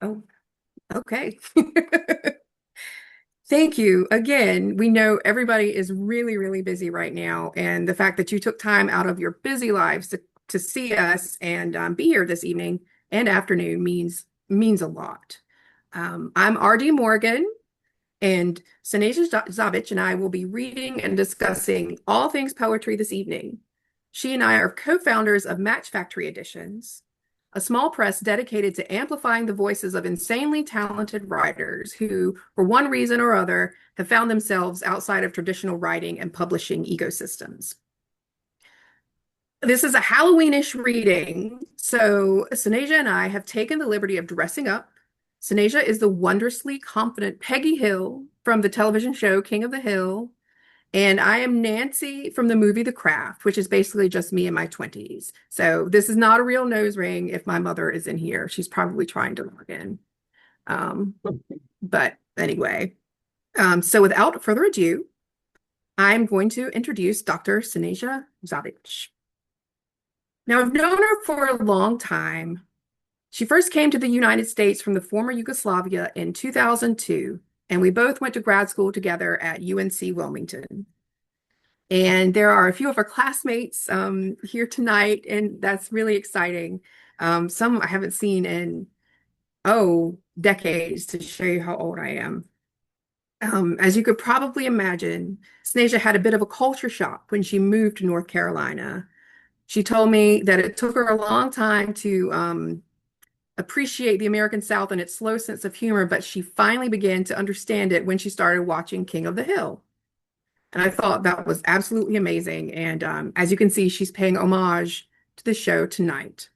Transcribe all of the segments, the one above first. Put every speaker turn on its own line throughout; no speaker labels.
Oh, okay. Thank you. Again, we know everybody is really, really busy right now, and the fact that you took time out of your busy lives to see us and be here this evening and afternoon means a lot. I'm RD Morgan, and Sneza Zabic and I will be reading and discussing all things poetry this evening. She and I are co-founders of Match Factory Editions, a small press dedicated to amplifying the voices of insanely talented writers who, for one reason or other, have found themselves outside of traditional writing and publishing ecosystems. This is a Halloweenish reading, so Sanasia and I have taken the liberty of dressing up. Sanasia is the wondrously confident Peggy Hill from the television show King of the Hill, and I am Nancy from the movie The Craft, which is basically just me in my 20s. So this is not a real nose ring if my mother is in here. She's probably trying to log in. Um, but anyway, so without further ado, I'm going to introduce Dr. Sneza Zabic. Now, I've known her for a long time. She first came to the United States from the former Yugoslavia in 2002, and we both went to grad school together at UNC Wilmington. And there are a few of our classmates here tonight, and that's really exciting. Some I haven't seen in, decades to show you how old I am. As you could probably imagine, Snasia had a bit of a culture shock when she moved to North Carolina. She told me that it took her a long time to appreciate the American South and its slow sense of humor, but she finally began to understand it when she started watching King of the Hill. And I thought that was absolutely amazing. And as you can see, she's paying homage to the show tonight.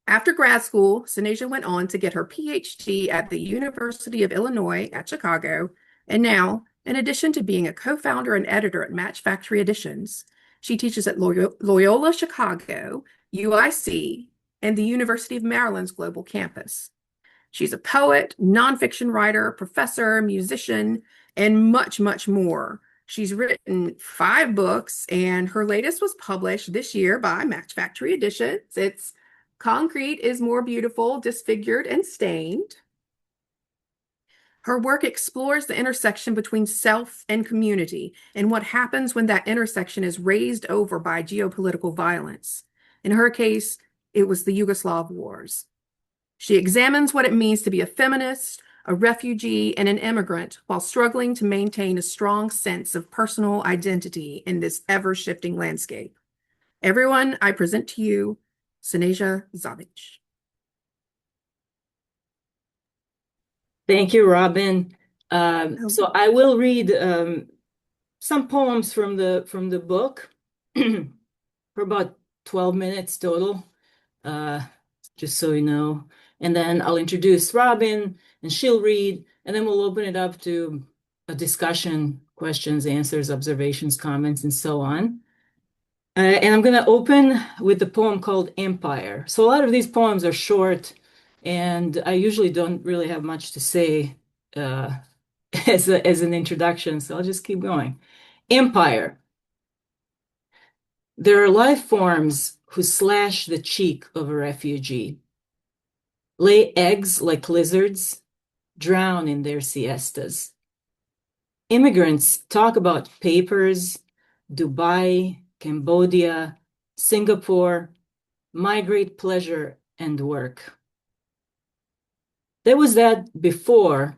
After grad school, Sanasia went on to get her PhD at the University of Illinois at Chicago. And now, in addition to being a co-founder and editor at Match Factory Editions, she teaches at Loyola Chicago, UIC, and the University of Maryland's Global Campus. She's a poet, nonfiction writer, professor, musician, and much, much more. She's written 5 books, and her latest was published this year by Match Factory Editions. It's Concrete is More Beautiful, Disfigured, and Stained. Her work explores the intersection between self and community and what happens when that intersection is raised over by geopolitical violence. In her case, it was the Yugoslav wars. She examines what it means to be a feminist, a refugee, and an immigrant while struggling to maintain a strong sense of personal identity in this ever-shifting landscape. Everyone, I present to you Sneza Zabic.
Thank you, Robin.
Oh,
So I will read some poems from the book for about 12 minutes total, uh, just so you know. And then I'll introduce Robin, and she'll read, and then we'll open it up to a discussion, questions, answers, observations, comments, and so on. And I'm going to open with the poem called Empire. So a lot of these poems are short, and I usually don't really have much to say uh, as an introduction, so I'll just keep going. Empire. There are life forms who slash the cheek of a refugee, lay eggs like lizards, drown in their siestas. Immigrants talk about papers, Dubai, Cambodia, Singapore, migrate pleasure and work. There was that before,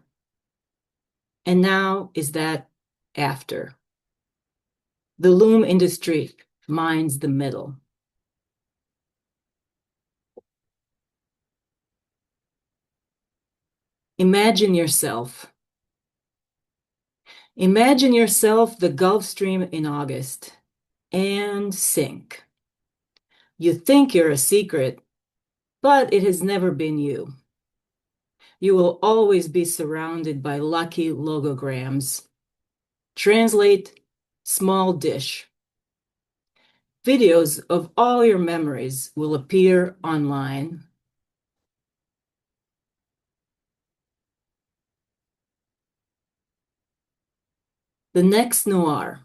and now is that after. The loom industry mines the middle. Imagine yourself. Imagine yourself the Gulf Stream in August and sink. You think you're a secret, but it has never been you. You will always be surrounded by lucky logograms. Translate small dish. Videos of all your memories will appear online. The next noir.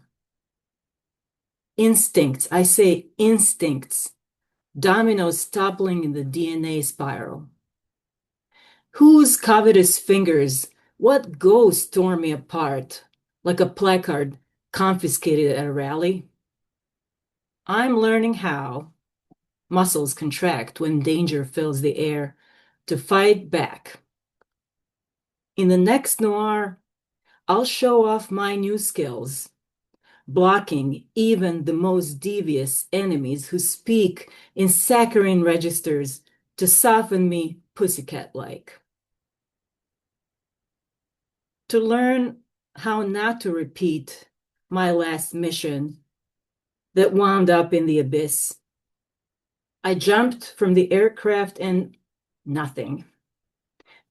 Instincts, I say instincts. Dominoes toppling in the DNA spiral. Whose covetous fingers, what ghost tore me apart like a placard confiscated at a rally? I'm learning how muscles contract when danger fills the air to fight back. In the next noir, I'll show off my new skills, blocking even the most devious enemies who speak in saccharine registers to soften me pussycat-like. To learn how not to repeat my last mission that wound up in the abyss, I jumped from the aircraft and nothing.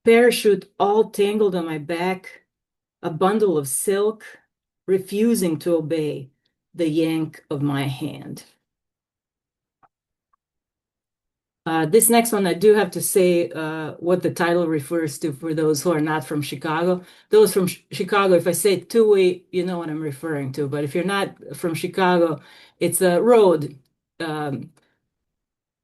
Parachute all tangled on my back, a bundle of silk, refusing to obey the yank of my hand. This next one, I do have to say what the title refers to for those who are not from Chicago. Those from Chicago, if I say two-way, you know what I'm referring to. But if you're not from Chicago, it's a road. Um,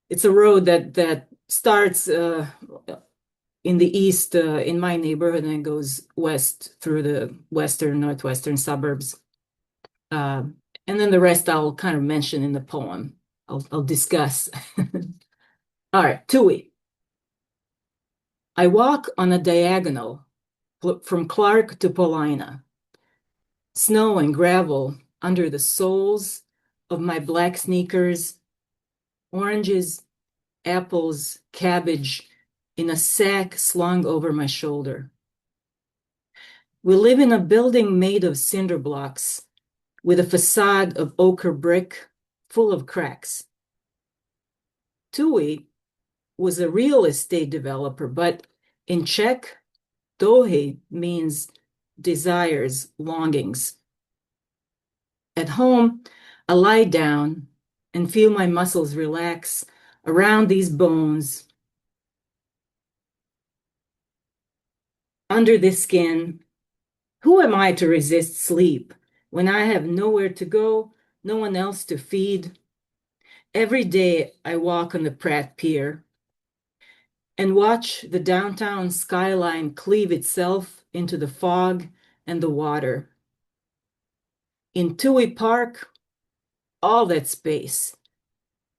it's a road that starts in the east in my neighborhood and goes west through the northwestern suburbs. Uh, and then the rest I'll kind of mention in the poem. I'll discuss. All right, Tui. I walk on a diagonal from Clark to Paulina, snow and gravel under the soles of my black sneakers, oranges, apples, cabbage in a sack slung over my shoulder. We live in a building made of cinder blocks with a facade of ochre brick full of cracks. Tui was a real estate developer, but in Czech, Dohe means desires, longings. At home, I lie down and feel my muscles relax around these bones, under this skin. Who am I to resist sleep when I have nowhere to go, no one else to feed? Every day I walk on the Pratt Pier and watch the downtown skyline cleave itself into the fog and the water. In Tui Park, all that space,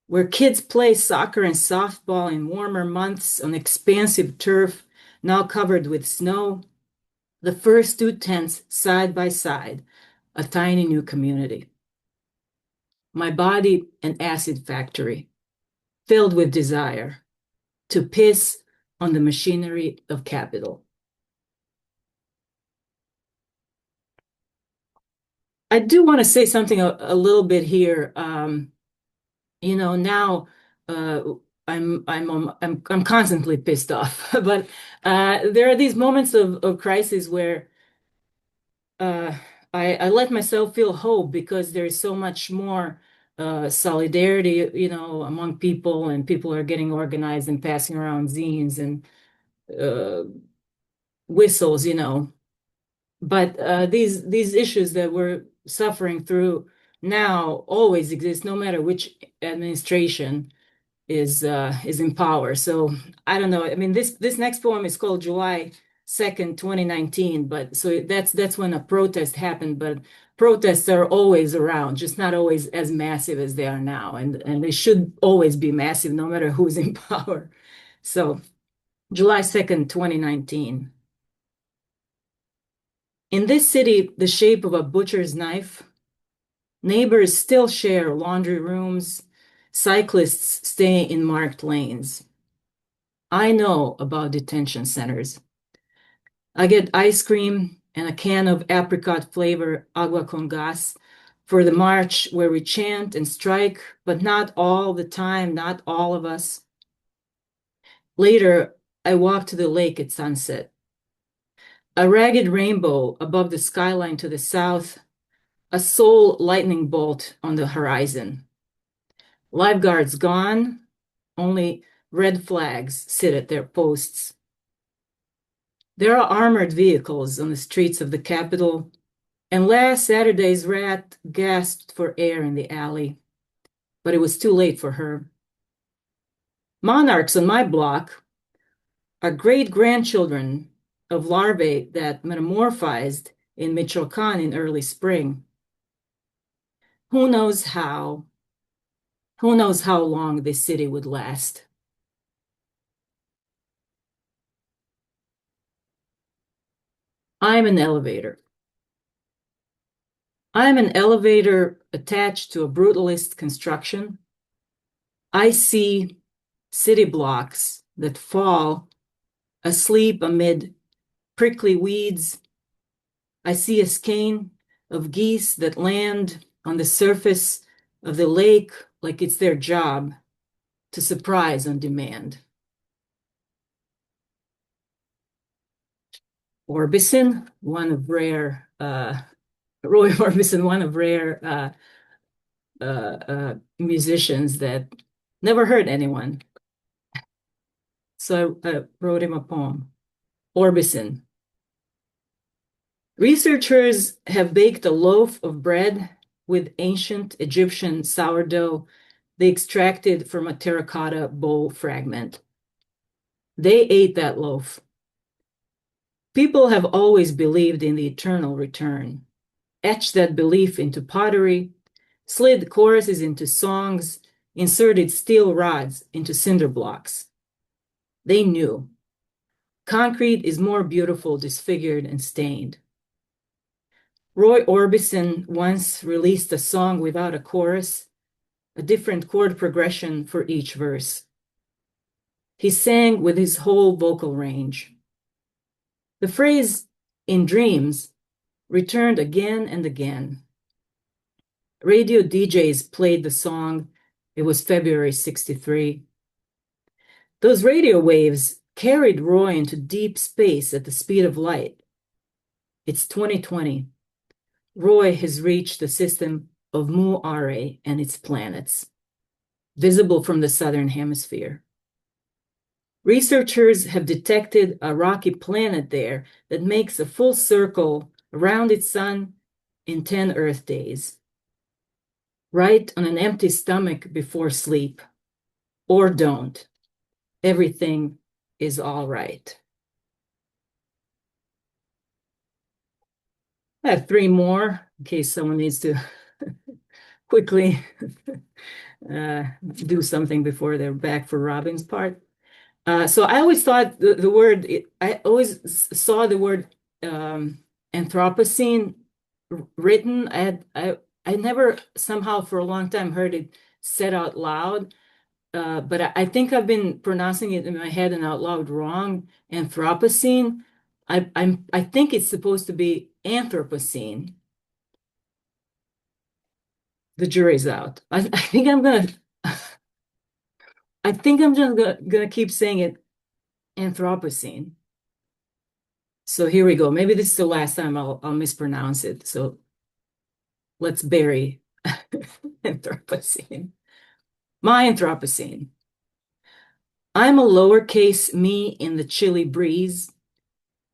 where kids play soccer and softball in warmer months on expansive turf now covered with snow, the first two tents side by side, a tiny new community. My body an acid factory, filled with desire to piss on the machinery of capital. I do want to say something a little bit here. Now uh, I'm constantly pissed off, but there are these moments of crisis where uh, I let myself feel hope because there's so much more solidarity, among people, and people are getting organized and passing around zines and uh, whistles, But these issues that we're suffering through now always exist, no matter which administration is in power. So I don't know. I mean, this next poem is called July 2nd, 2019. But so that's when a protest happened. But protests are always around, just not always as massive as they are now, and they should always be massive, no matter who's in power. So July 2nd, 2019. In this city, the shape of a butcher's knife, neighbors still share laundry rooms, cyclists stay in marked lanes. I know about detention centers. I get ice cream and a can of apricot flavor agua con gas for the march where we chant and strike, but not all the time, not all of us. Later, I walk to the lake at sunset. A ragged rainbow above the skyline to the south, a soul lightning bolt on the horizon. Lifeguards gone, only red flags sit at their posts. There are armored vehicles on the streets of the capital, and last Saturday's rat gasped for air in the alley, but it was too late for her. Monarchs on my block are great-grandchildren of larvae that metamorphized in Michoacan in early spring. Who knows how? Who knows how long this city would last? I'm an elevator. I'm an elevator attached to a brutalist construction. I see city blocks that fall asleep amid prickly weeds. I see a skein of geese that land on the surface of the lake like it's their job to surprise on demand. Orbison, one of rare, Roy Orbison, one of rare musicians that never hurt anyone. So I wrote him a poem. Orbison. Researchers have baked a loaf of bread with ancient Egyptian sourdough they extracted from a terracotta bowl fragment. They ate that loaf. People have always believed in the eternal return, etched that belief into pottery, slid choruses into songs, inserted steel rods into cinder blocks. They knew. Concrete is more beautiful disfigured and stained. Roy Orbison once released a song without a chorus, a different chord progression for each verse. He sang with his whole vocal range. The phrase, "in dreams," returned again and again. Radio DJs played the song. It was February 63. Those radio waves carried Roy into deep space at the speed of light. It's 2020. Roy has reached the system of Mu Are and its planets, visible from the southern hemisphere. Researchers have detected a rocky planet there that makes a full circle around its sun in 10 Earth days. Write on an empty stomach before sleep, or don't. Everything is all right. I have 3 more in case someone needs to quickly do something before they're back for Robin's part. So I always thought the word, I always saw the word Anthropocene written. I never somehow for a long time heard it said out loud, but I think I've been pronouncing it in my head and out loud wrong. Anthropocene. I think it's supposed to be Anthropocene. The jury's out. I think I'm gonna. I think I'm just gonna keep saying it Anthropocene. So here we go. Maybe this is the last time I'll mispronounce it. So let's bury Anthropocene. My Anthropocene. I'm a lowercase me in the chilly breeze.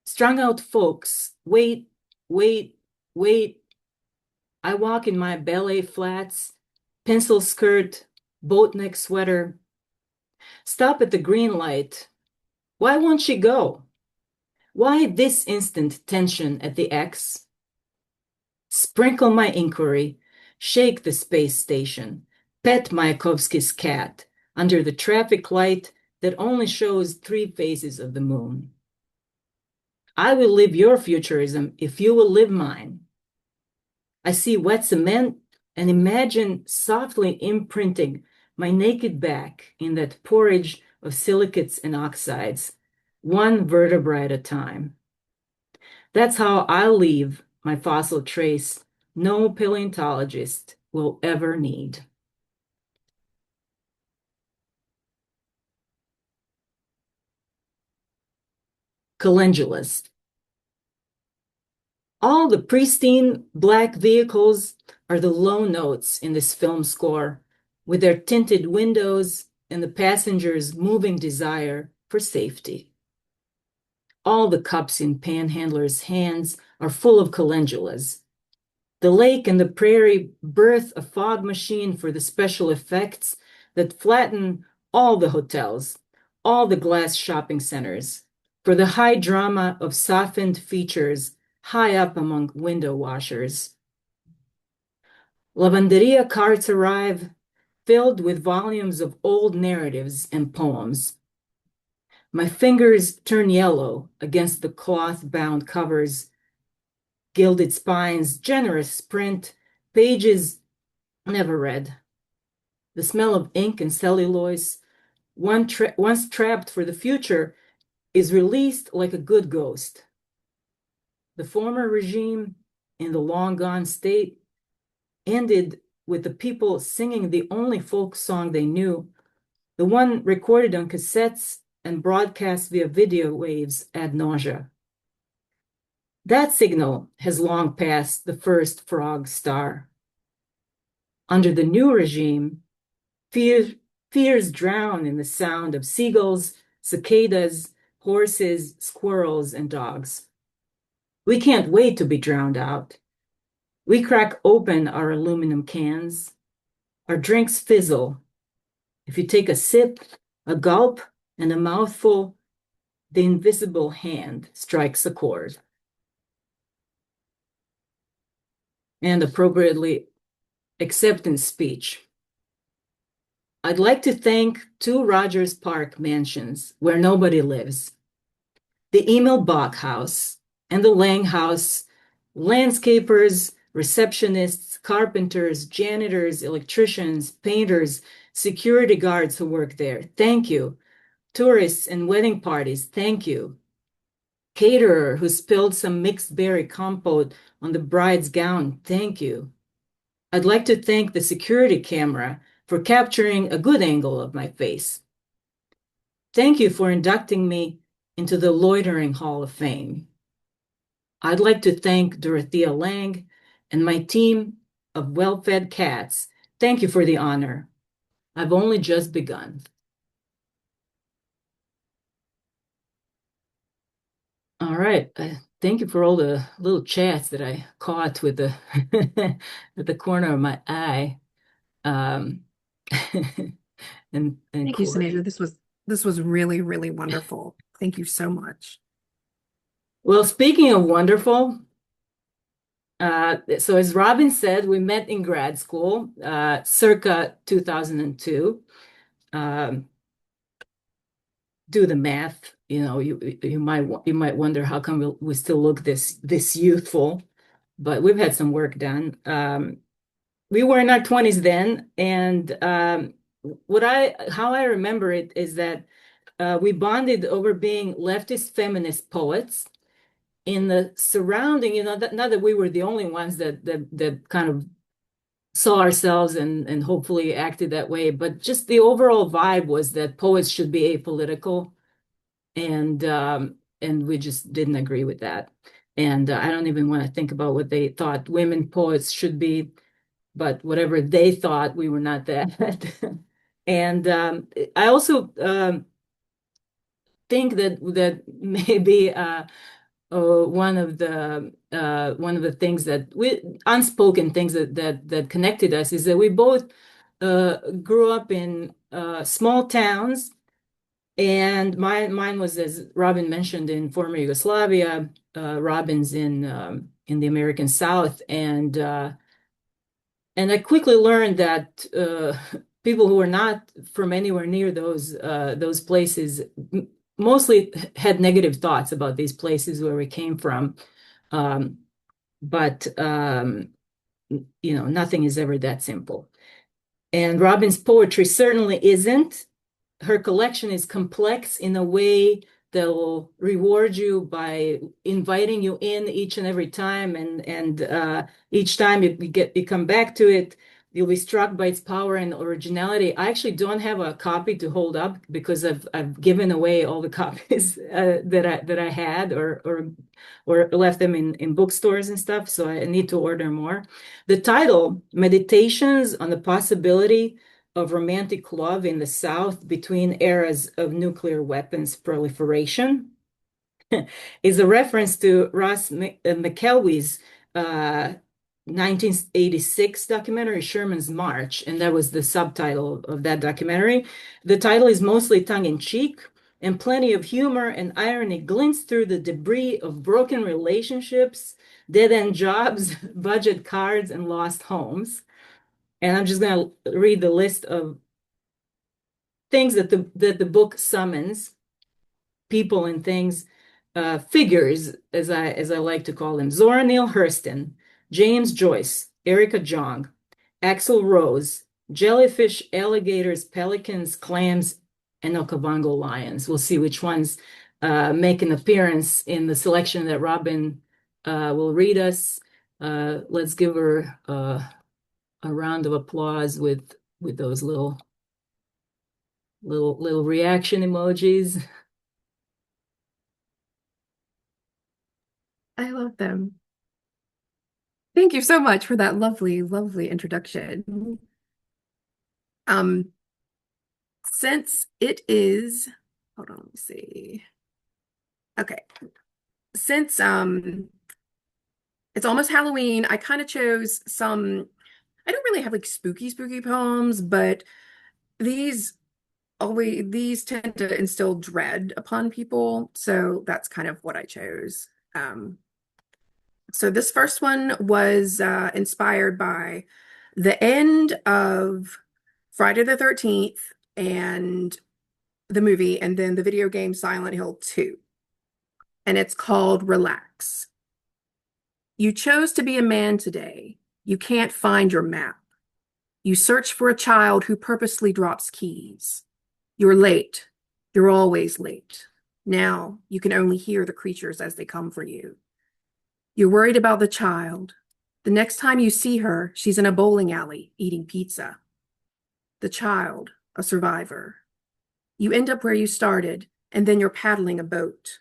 Strung out folks, wait, wait, wait. I walk in my ballet flats, pencil skirt, boat neck sweater. Stop at the green light. Why won't she go? Why this instant tension at the X? Sprinkle my inquiry, shake the space station, pet Mayakovsky's cat under the traffic light that only shows 3 phases of the moon. I will live your futurism if you will live mine. I see wet cement and imagine softly imprinting my naked back in that porridge of silicates and oxides, one vertebra at a time. That's how I'll leave my fossil trace no paleontologist will ever need. Calendulas. All the pristine black vehicles are the low notes in this film score, with their tinted windows and the passengers' moving desire for safety. All the cups in panhandlers' hands are full of calendulas. The lake and the prairie birth a fog machine for the special effects that flatten all the hotels, all the glass shopping centers, for the high drama of softened features high up among window washers. Lavanderia carts arrive filled with volumes of old narratives and poems. My fingers turn yellow against the cloth-bound covers, gilded spines, generous print, pages never read. The smell of ink and celluloise, once trapped for the future, is released like a good ghost. The former regime, in the long-gone state, ended with the people singing the only folk song they knew, the one recorded on cassettes and broadcast via video waves ad nausea. That signal has long passed the first frog star. Under the new regime, fears drown in the sound of seagulls, cicadas, horses, squirrels, and dogs. We can't wait to be drowned out. We crack open our aluminum cans. Our drinks fizzle. If you take a sip, a gulp, and a mouthful, the invisible hand strikes a chord. And appropriately, acceptance speech. I'd like to thank 2 Rogers Park mansions where nobody lives. The Emil Bach House and the Lang House, landscapers, receptionists, carpenters, janitors, electricians, painters, security guards who work there. Thank you. Tourists and wedding parties. Thank you. Caterer who spilled some mixed berry compote on the bride's gown. Thank you. I'd like to thank the security camera for capturing a good angle of my face. Thank you for inducting me into the Loitering Hall of Fame. I'd like to thank Dorothea Lang and my team of well-fed cats. Thank you for the honor. I've only just begun. All right. Thank you for all the little chats that I caught with the at the corner of my eye. Um, and
Thank you,
Corey.
Sneza. This was really, really wonderful. Thank you so much.
Well, speaking of wonderful, so as Robin said, we met in grad school, circa 2002. Um, do the math, you might wonder how come we still look this youthful, but we've had some work done. We were in our 20s then, and how I remember it is that we bonded over being leftist feminist poets in the surrounding, not that we were the only ones that kind of saw ourselves and hopefully acted that way, but just the overall vibe was that poets should be apolitical, and we just didn't agree with that. And I don't even want to think about what they thought women poets should be, but whatever they thought, we were not that. And I also think that maybe one of the things that we unspoken things that connected us is that we both grew up in small towns, and mine was, as Robin mentioned, in former Yugoslavia. Robin's in the American South, and I quickly learned that people who were not from anywhere near those places mostly had negative thoughts about these places where we came from. Um, but nothing is ever that simple. And Robin's poetry certainly isn't. Her collection is complex in a way that will reward you by inviting you in each and every time, and each time you come back to it, you'll be struck by its power and originality. I actually don't have a copy to hold up because I've given away all the copies that I had or left them in bookstores and stuff, so I need to order more. The title, Meditations on the Possibility of Romantic Love in the South Between Eras of Nuclear Weapons Proliferation, is a reference to Ross McElwey's 1986 documentary, Sherman's March, and that was the subtitle of that documentary. The title is mostly tongue-in-cheek, and plenty of humor and irony glints through the debris of broken relationships, dead-end jobs, budget cards, and lost homes. And I'm just going to read the list of things that the book summons, people and things, figures, as I like to call them: Zora Neale Hurston, James Joyce, Erica Jong, Axl Rose, jellyfish, alligators, pelicans, clams, and Okavango lions. We'll see which ones make an appearance in the selection that Robin will read us. Let's give her a round of applause with those little reaction emojis.
I love them. Thank you so much for that lovely, lovely introduction. Um, since it is, hold on, let me see. Okay. Since it's almost Halloween, I kind of chose some, I don't really have like spooky poems, but these these tend to instill dread upon people. So that's kind of what I chose. So this first one was inspired by the end of Friday the 13th and the movie, and then the video game Silent Hill 2. And it's called Relax. You chose to be a man today. You can't find your map. You search for a child who purposely drops keys. You're late. You're always late. Now you can only hear the creatures as they come for you. You're worried about the child. The next time you see her, she's in a bowling alley eating pizza. The child, a survivor. You end up where you started, and then you're paddling a boat.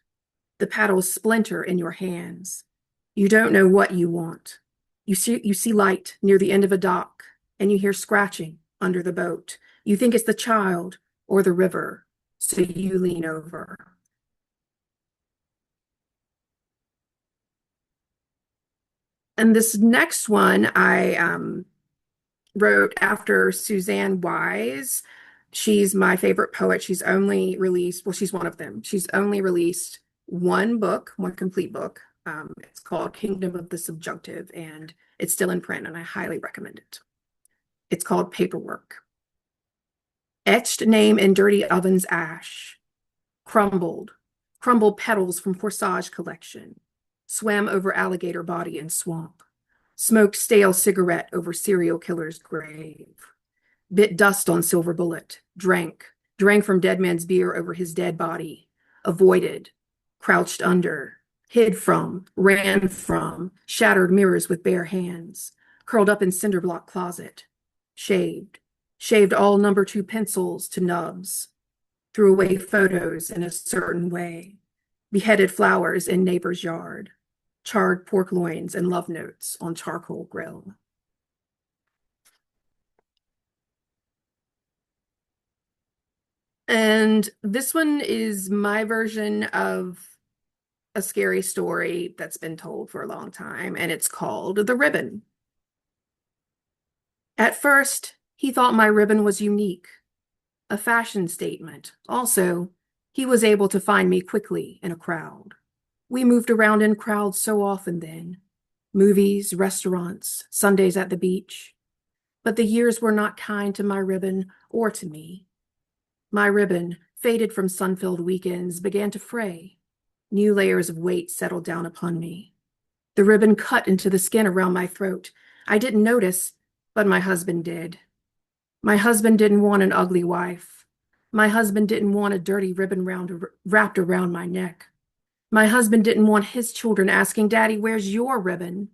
The paddles splinter in your hands. You don't know what you want. You see light near the end of a dock, and you hear scratching under the boat. You think it's the child or the river, so you lean over. And this next one I wrote after Suzanne Wise. She's my favorite poet. She's only released, well, she's one of them. She's only released one book, one complete book. It's called Kingdom of the Subjunctive, and it's still in print, and I highly recommend it. It's called Paperwork. Etched name in dirty oven's ash. Crumbled petals from corsage collection. Swam over alligator body in swamp. Smoked stale cigarette over serial killer's grave. Bit dust on silver bullet. Drank from dead man's beer over his dead body. Avoided. Crouched under. Hid from. Ran from. Shattered mirrors with bare hands. Curled up in cinder block closet. Shaved. Shaved all number 2 pencils to nubs. Threw away photos in a certain way. Beheaded flowers in neighbor's yard. Charred pork loins and love notes on charcoal grill. And this one is my version of a scary story that's been told for a long time, and it's called The Ribbon. At first, he thought my ribbon was unique, a fashion statement. Also, he was able to find me quickly in a crowd. We moved around in crowds so often then. Movies, restaurants, Sundays at the beach. But the years were not kind to my ribbon or to me. My ribbon, faded from sun-filled weekends, began to fray. New layers of weight settled down upon me. The ribbon cut into the skin around my throat. I didn't notice, but my husband did. My husband didn't want an ugly wife. My husband didn't want a dirty ribbon wrapped around my neck. My husband didn't want his children asking, "Daddy, where's your ribbon?"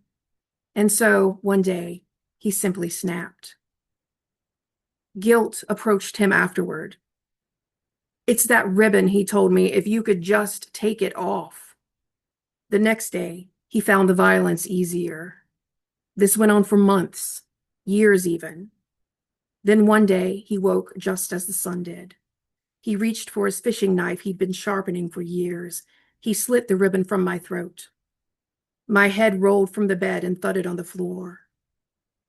And so, one day, he simply snapped. Guilt approached him afterward. "It's that ribbon," he told me, "if you could just take it off." The next day, he found the violence easier. This went on for months, years even. Then one day, he woke just as the sun did. He reached for his fishing knife he'd been sharpening for years. He slit the ribbon from my throat. My head rolled from the bed and thudded on the floor.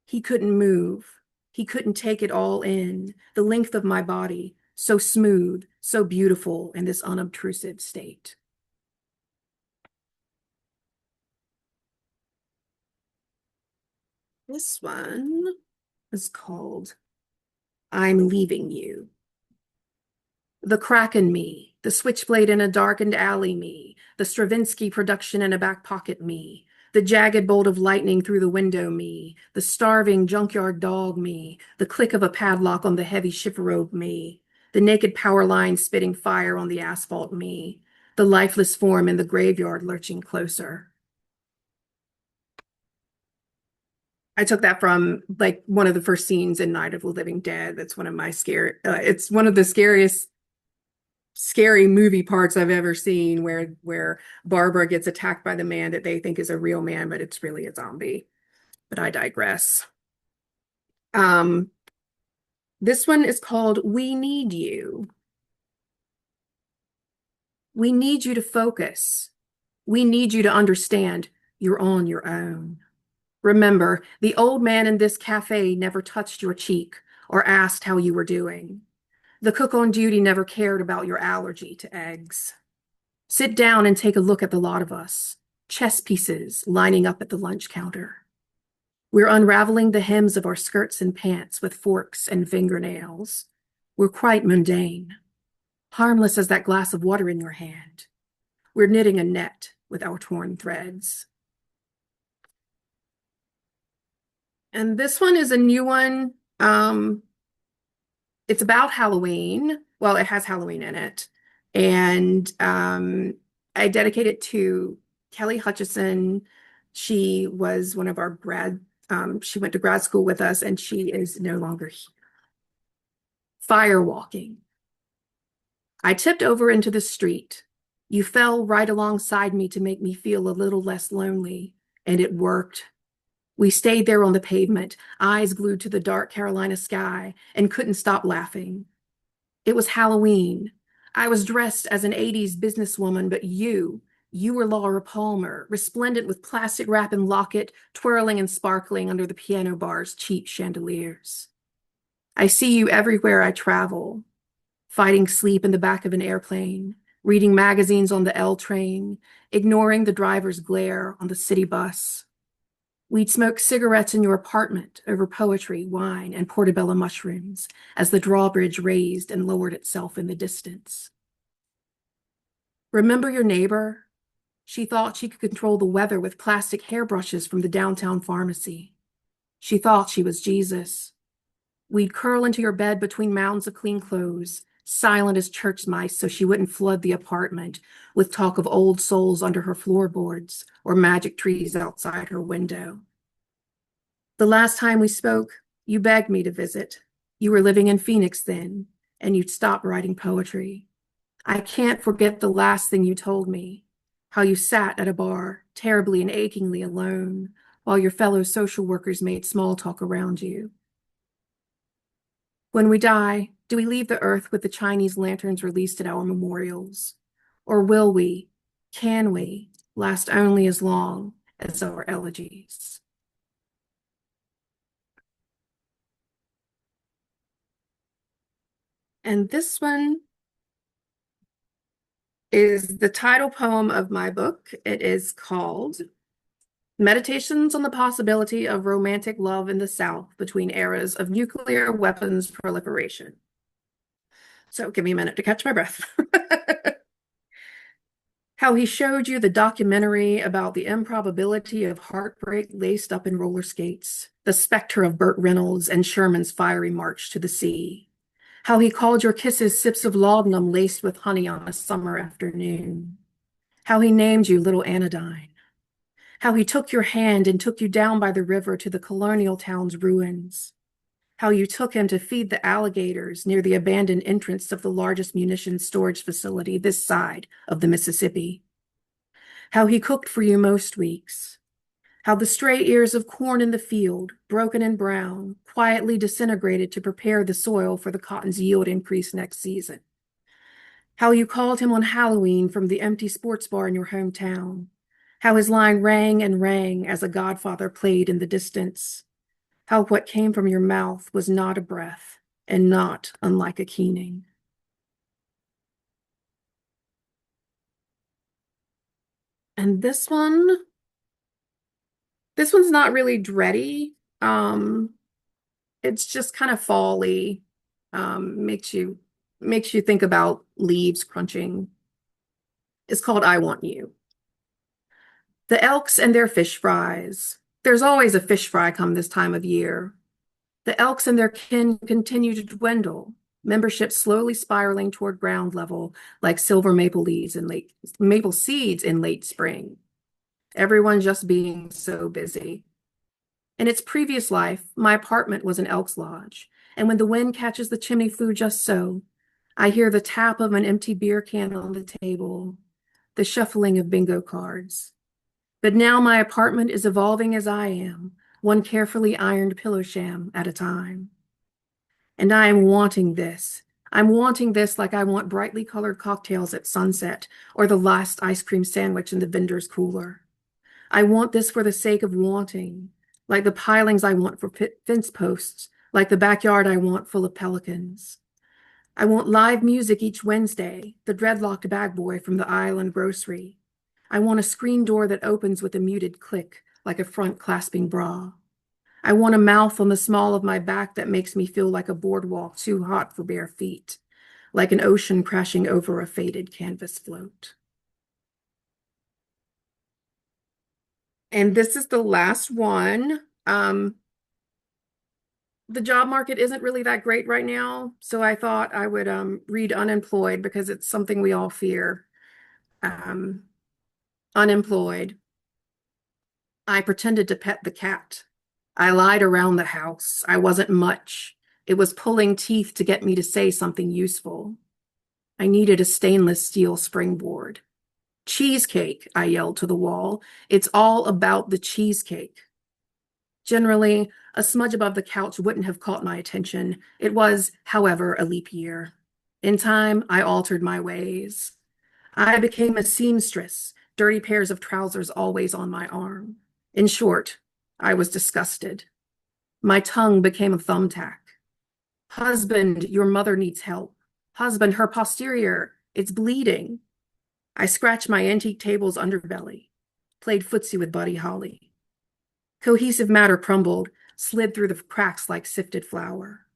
He couldn't move. He couldn't take it all in, the length of my body, so smooth, so beautiful in this unobtrusive state. This one is called I'm Leaving You. The crack in me, the switchblade in a darkened alley me, the Stravinsky production in a back pocket me, the jagged bolt of lightning through the window me, the starving junkyard dog me, the click of a padlock on the heavy chifforobe me, the naked power line spitting fire on the asphalt me, the lifeless form in the graveyard lurching closer. I took that from like one of the first scenes in Night of the Living Dead. That's one of my it's one of the scariest scary movie parts I've ever seen where Barbara gets attacked by the man that they think is a real man, but it's really a zombie. But I digress. Um, this one is called We Need You. We need you to focus. We need you to understand you're on your own. Remember, the old man in this cafe never touched your cheek or asked how you were doing. The cook on duty never cared about your allergy to eggs. Sit down and take a look at the lot of us, chess pieces lining up at the lunch counter. We're unraveling the hems of our skirts and pants with forks and fingernails. We're quite mundane, harmless as that glass of water in your hand. We're knitting a net with our torn threads. And this one is a new one. It's about Halloween. Well, it has Halloween in it. And I dedicate it to Kelly Hutchison. She was one of our she went to grad school with us and she is no longer here. Fire walking. I tipped over into the street. You fell right alongside me to make me feel a little less lonely, and it worked. We stayed there on the pavement, eyes glued to the dark Carolina sky, and couldn't stop laughing. It was Halloween. I was dressed as an 80s businesswoman, but you were Laura Palmer, resplendent with plastic wrap and locket, twirling and sparkling under the piano bar's cheap chandeliers. I see you everywhere I travel, fighting sleep in the back of an airplane, reading magazines on the L train, ignoring the driver's glare on the city bus. We'd smoke cigarettes in your apartment over poetry, wine, and portobello mushrooms as the drawbridge raised and lowered itself in the distance. Remember your neighbor? She thought she could control the weather with plastic hairbrushes from the downtown pharmacy. She thought she was Jesus. We'd curl into your bed between mounds of clean clothes, silent as church mice so she wouldn't flood the apartment with talk of old souls under her floorboards or magic trees outside her window. The last time we spoke, you begged me to visit. You were living in Phoenix then, and you'd stopped writing poetry. I can't forget the last thing you told me, how you sat at a bar, terribly and achingly alone, while your fellow social workers made small talk around you. When we die, do we leave the earth with the Chinese lanterns released at our memorials? Or will we, can we, last only as long as our elegies? And this one is the title poem of my book. It is called Meditations on the Possibility of Romantic Love in the South Between Eras of Nuclear Weapons Proliferation. So give me a minute to catch my breath. How he showed you the documentary about the improbability of heartbreak laced up in roller skates, the specter of Burt Reynolds and Sherman's fiery march to the sea. How he called your kisses sips of laudanum laced with honey on a summer afternoon. How he named you Little Anodyne. How he took your hand and took you down by the river to the colonial town's ruins. How you took him to feed the alligators near the abandoned entrance of the largest munitions storage facility this side of the Mississippi. How he cooked for you most weeks. How the stray ears of corn in the field, broken and brown, quietly disintegrated to prepare the soil for the cotton's yield increase next season. How you called him on Halloween from the empty sports bar in your hometown. How his line rang and rang as a godfather played in the distance. how what came from your mouth was not a breath and not unlike a keening. And this one's not really dready. Um, it's just kind of fall-y. Makes you think about leaves crunching. It's called I Want You. The Elks and their fish fries. There's always a fish fry come this time of year. The Elks and their kin continue to dwindle, membership slowly spiraling toward ground level like silver maple seeds in late spring. Everyone just being so busy. In its previous life, my apartment was an Elks Lodge, and when the wind catches the chimney flue just so, I hear the tap of an empty beer can on the table, the shuffling of bingo cards. But now my apartment is evolving as I am, one carefully ironed pillow sham at a time. And I am wanting this. I'm wanting this like I want brightly colored cocktails at sunset or the last ice cream sandwich in the vendor's cooler. I want this for the sake of wanting, like the pilings I want for fence posts, like the backyard I want full of pelicans. I want live music each Wednesday, the dreadlocked bag boy from the island grocery. I want a screen door that opens with a muted click, like a front clasping bra. I want a mouth on the small of my back that makes me feel like a boardwalk too hot for bare feet, like an ocean crashing over a faded canvas float. And this is the last one. The job market isn't really that great right now, so I thought I would read Unemployed because it's something we all fear. Um, Unemployed. I pretended to pet the cat. I lied around the house. I wasn't much. It was pulling teeth to get me to say something useful. I needed a stainless steel springboard. Cheesecake, I yelled to the wall. It's all about the cheesecake. Generally, a smudge above the couch wouldn't have caught my attention. It was, however, a leap year. In time, I altered my ways. I became a seamstress, dirty pairs of trousers always on my arm. In short, I was disgusted. My tongue became a thumbtack. Husband, your mother needs help. Husband, her posterior, it's bleeding. I scratched my antique table's underbelly, played footsie with Buddy Holly. Cohesive matter crumbled, slid through the cracks like sifted flour.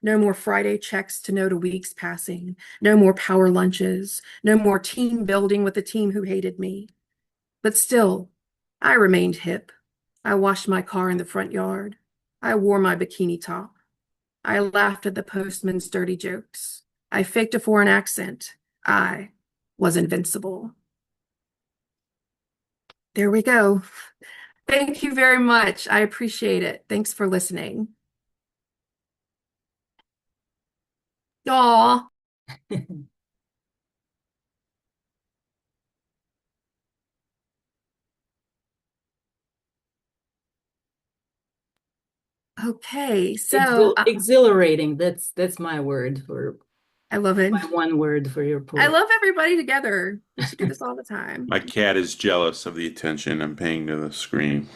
No more Friday checks to note a week's passing. No more power lunches. No more team building with the team who hated me. But still, I remained hip. I washed my car in the front yard. I wore my bikini top. I laughed at the postman's dirty jokes. I faked a foreign accent. I was invincible. There we go. Thank you very much. I appreciate it. Thanks for listening. Aw. Okay,
Exhilarating. That's my word for
I love it.
my one word for your
I
poet.
love everybody together. We should do this all the time.
My cat is jealous of the attention I'm paying to the screen.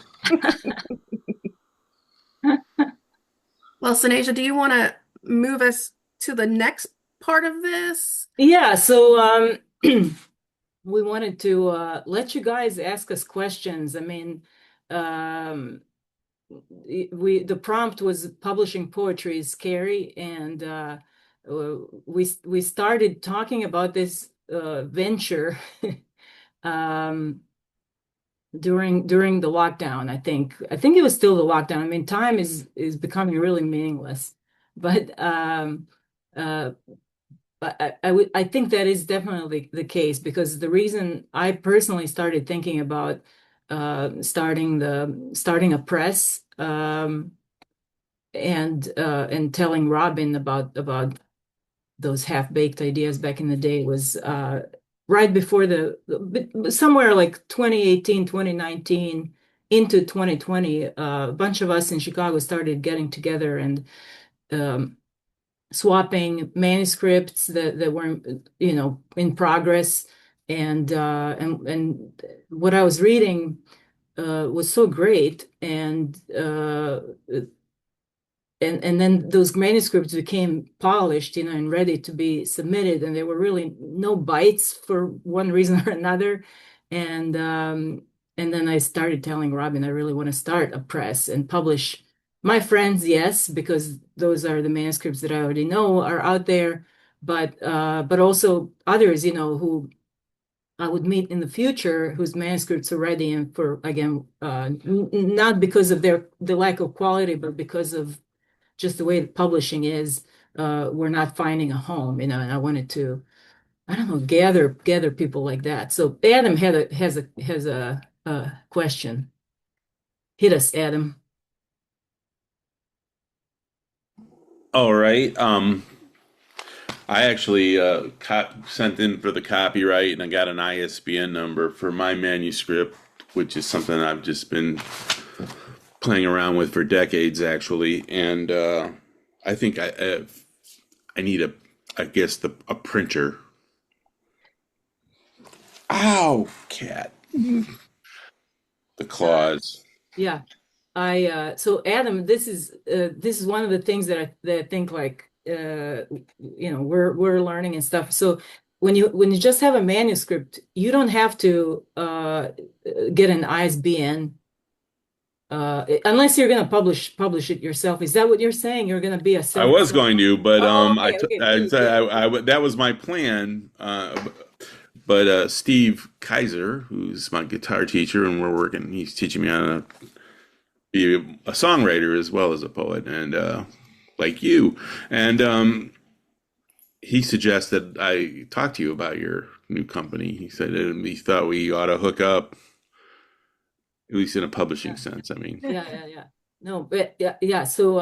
Well, Sanasia, do you want to move us to the next part of this?
Yeah, so we wanted to let you guys ask us questions. I mean, um, the prompt was publishing poetry is scary, and we started talking about this venture um, during the lockdown. I think it was still the lockdown. I mean, time is becoming really meaningless, but uh, I think that is definitely the case because the reason I personally started thinking about starting a press and telling Robin about those half-baked ideas back in the day was right before somewhere like 2018, 2019 into 2020, a bunch of us in Chicago started getting together and um, swapping manuscripts that were in progress and what I was reading was so great and and then those manuscripts became polished, and ready to be submitted, and there were really no bites for one reason or another. And then I started telling Robin I really want to start a press and publish my friends, yes, because those are the manuscripts that I already know are out there, but also others, who I would meet in the future whose manuscripts are ready, and for again, not because of the lack of quality, but because of just the way the publishing is, we're not finding a home, and I wanted to, I don't know, gather people like that. So Adam has a question. Hit us, Adam.
All right. I actually sent in for the copyright and I got an ISBN number for my manuscript, which is something I've just been playing around with for decades, actually. And I think I need I guess, a printer. Ow, cat. The claws.
Yeah. So Adam, this is one of the things that I think, like, we're learning and stuff. So when you just have a manuscript, you don't have to get an ISBN, unless you're going to publish it yourself. Is that what you're saying? You're going to be a
I
self.
was going to, but
Oh, okay, okay. Please, yeah.
that was my plan. But Steve Kaiser, who's my guitar teacher, and he's teaching me how to be a songwriter as well as a poet, and like you. And he suggested I talk to you about your new company. He said he thought we ought to hook up, at least in a publishing
Yeah.
sense. I mean,
Yeah. No, but yeah. So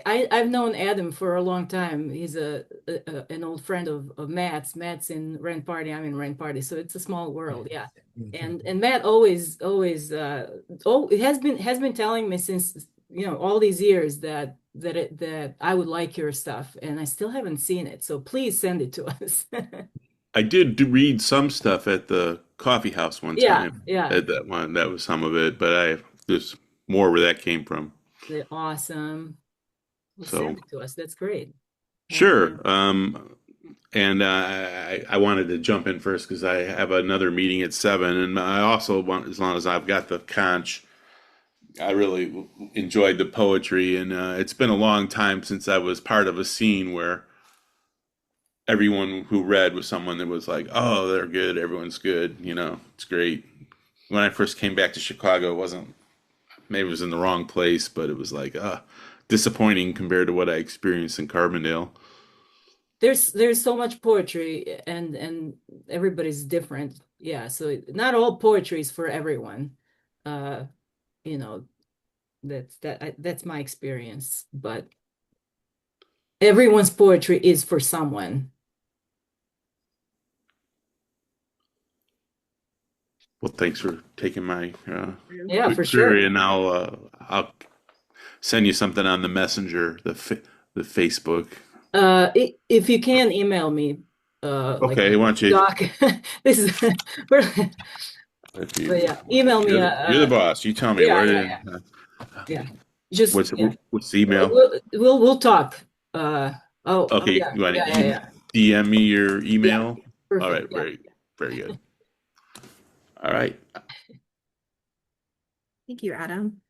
I've known Adam for a long time. He's an old friend of Matt's. Matt's in Rent Party. I'm in Rent Party. So it's a small world. Yeah. And Matt always has been telling me since, all these years that I would like your stuff, and I still haven't seen it. So please send it to us.
I did read some stuff at the coffee house one
Yeah,
time.
yeah.
At that one, that was some of it, but there's more where that came from.
They're awesome. Well,
So
send it to us. That's great.
sure.
And
And I wanted to jump in first because I have another meeting at 7, and I also want, as long as I've got the conch, I really enjoyed the poetry, and it's been a long time since I was part of a scene where everyone who read was someone that was like, "Oh, they're good. Everyone's good. It's great." When I first came back to Chicago, it wasn't. Maybe it was in the wrong place, but it was like, disappointing compared to what I experienced in Carbondale.
there's so much poetry, and everybody's different. Yeah, so not all poetry is for everyone. Uh, you know, that's my experience, but everyone's poetry is for someone.
Well, thanks for taking my
Yeah, for
query,
sure.
and I'll send you something on the messenger, the Facebook.
If you can email me, like
Okay, why don't you?
doc, this is, but
If
yeah, email me.
you're the boss, you tell me
Yeah,
where.
yeah, yeah. Just yeah.
What's the email?
We'll talk. Oh
Okay,
yeah,
you want to
yeah.
DM me your
Yeah,
email? All
perfect.
right,
Yeah.
very good. All right.
Thank you, Adam.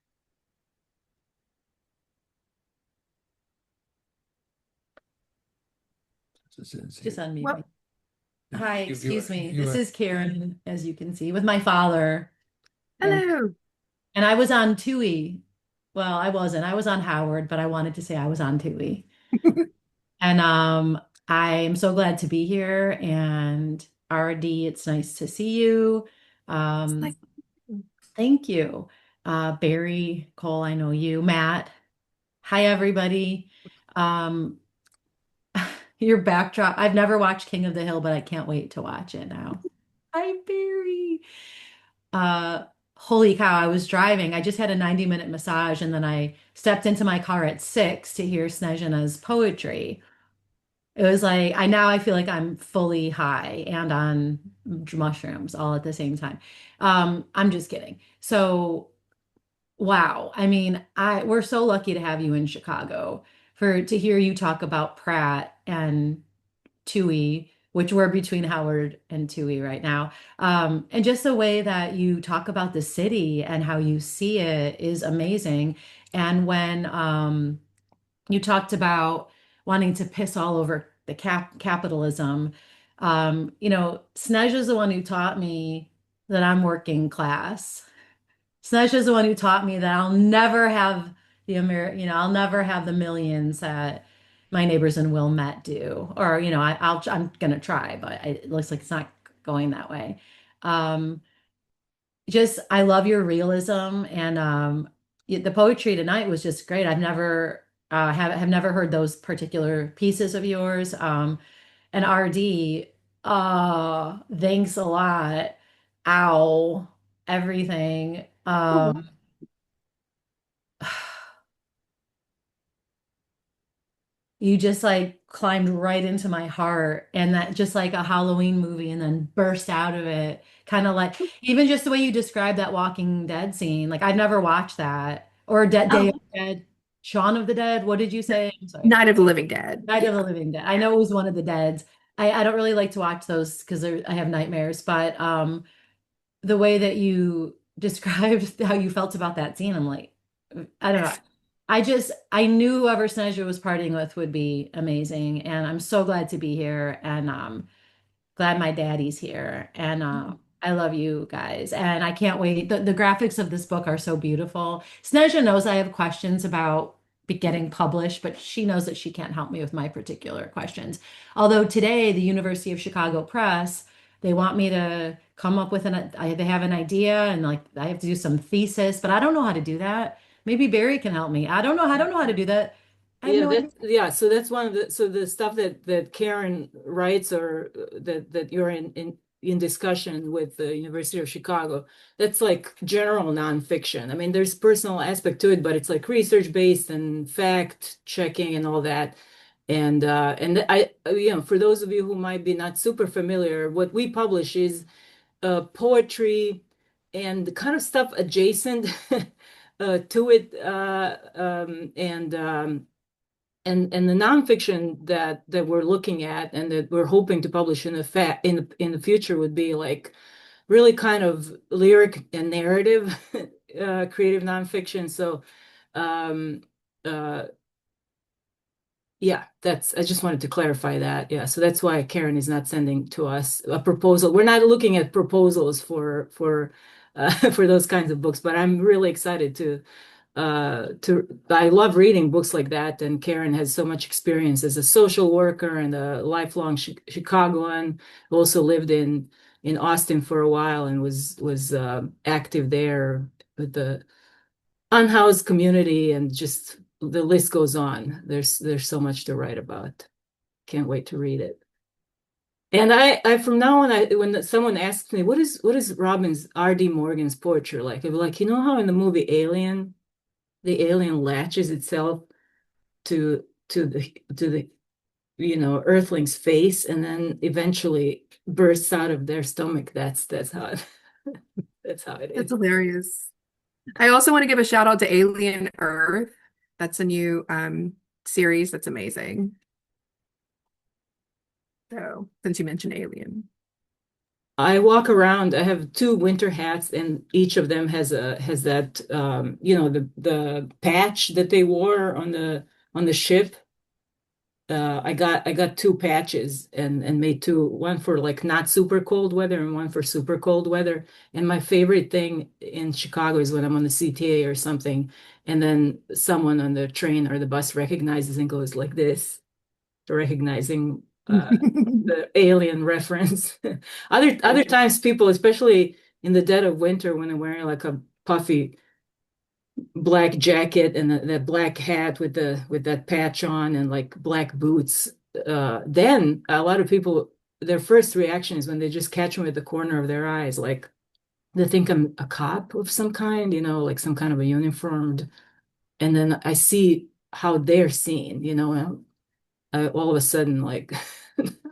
Just unmute
Well,
me. Hi,
You- you
excuse
are-
me.
you
This
are-
is Karen, as you can see, with my father. And,
hello.
and I was on TUI. Well, I wasn't. I was on Howard, but I wanted to say I was on TUI. And I'm so glad to be here. And RD, it's nice to see you.
It's
Um,
like,
thank you. Barry, Cole, I know you. Matt, hi everybody. Um, your backdrop. I've never watched King of the Hill, but I can't wait to watch it now. Hi, Barry. Uh, holy cow, I was driving. I just had a 90-minute massage, and then I stepped into my car at 6 to hear Snezhina's poetry. It was like I feel like I'm fully high and on mushrooms all at the same time. I'm just kidding. So wow. I mean, I we're so lucky to have you in Chicago. for to hear you talk about Pratt and Tui, which we're between Howard and Tui right now. And just the way that you talk about the city and how you see it is amazing. And when you talked about wanting to piss all over the capitalism, Snezha is the one who taught me that I'm working class. Snezha is the one who taught me that I'll never have I'll never have the millions that my neighbors in Wilmette do. Or, I'm gonna try, but it looks like it's not going that way. Um, just I love your realism and the poetry tonight was just great. I've never have never heard those particular pieces of yours. And RD, thanks a lot. Ow, everything. You just like climbed right into my heart and that just like a Halloween movie and then burst out of it. Kind of like even just the way you described that Walking Dead scene. Like I've never watched that. Or Day of
Oh,
the Dead, Shaun of the Dead. What did you say? I'm sorry.
Night of the Living Dead.
Night of the
Yeah.
Living Dead. I know it was one of the deads. I don't really like to watch those because I have nightmares, but the way that you described how you felt about that scene, I'm like, I don't know. I knew whoever Snezha was partying with would be amazing, and I'm so glad to be here, and glad my daddy's here, and I love you guys, and I can't wait. The graphics of this book are so beautiful. Snezha knows I have questions about getting published, but she knows that she can't help me with my particular questions. Although today, the University of Chicago Press, they want me to come up with they have an idea, and like I have to do some thesis, but I don't know how to do that. Maybe Barry can help me. I don't know how to do that. I have
Yeah,
no idea.
so that's one of the stuff that Karen writes or that you're in discussion with the University of Chicago. That's like general nonfiction. I mean, there's personal aspect to it, but it's like research based and fact checking and all that. And for those of you who might be not super familiar, what we publish is poetry and the kind of stuff adjacent to it, and the nonfiction that we're looking at and that we're hoping to publish in the future would be like really kind of lyric and narrative creative nonfiction. So um, uh, yeah, I just wanted to clarify that. Yeah, so that's why Karen is not sending to us a proposal. We're not looking at proposals for for those kinds of books, but I'm really excited to I love reading books like that, and Karen has so much experience as a social worker and a lifelong Chicagoan, who also lived in Austin for a while and was active there with the unhoused community, and just the list goes on. There's so much to write about. Can't wait to read it. And I from now on, when someone asks me what is Robin's R.D. Morgan's poetry like, I'll be like, you know how in the movie Alien, the alien latches itself to the Earthling's face and then eventually bursts out of their stomach. That's how it, that's how it
That's
is.
hilarious. I also want to give a shout out to Alien Earth. That's a new series that's amazing. So, since you mentioned Alien.
I walk around. I have two winter hats, and each of them has that the patch that they wore on the ship. I got two patches and made two, one for like not super cold weather and one for super cold weather. And my favorite thing in Chicago is when I'm on the CTA or something, and then someone on the train or the bus recognizes and goes like this, recognizing the alien reference. Other times people, especially in the dead of winter when they're wearing like a puffy black jacket and that black hat with that patch on and like black boots, then a lot of people, their first reaction is when they just catch me at the corner of their eyes, like they think I'm a cop of some kind, like some kind of a uniformed, and then I see how they're seen, and all of a sudden, like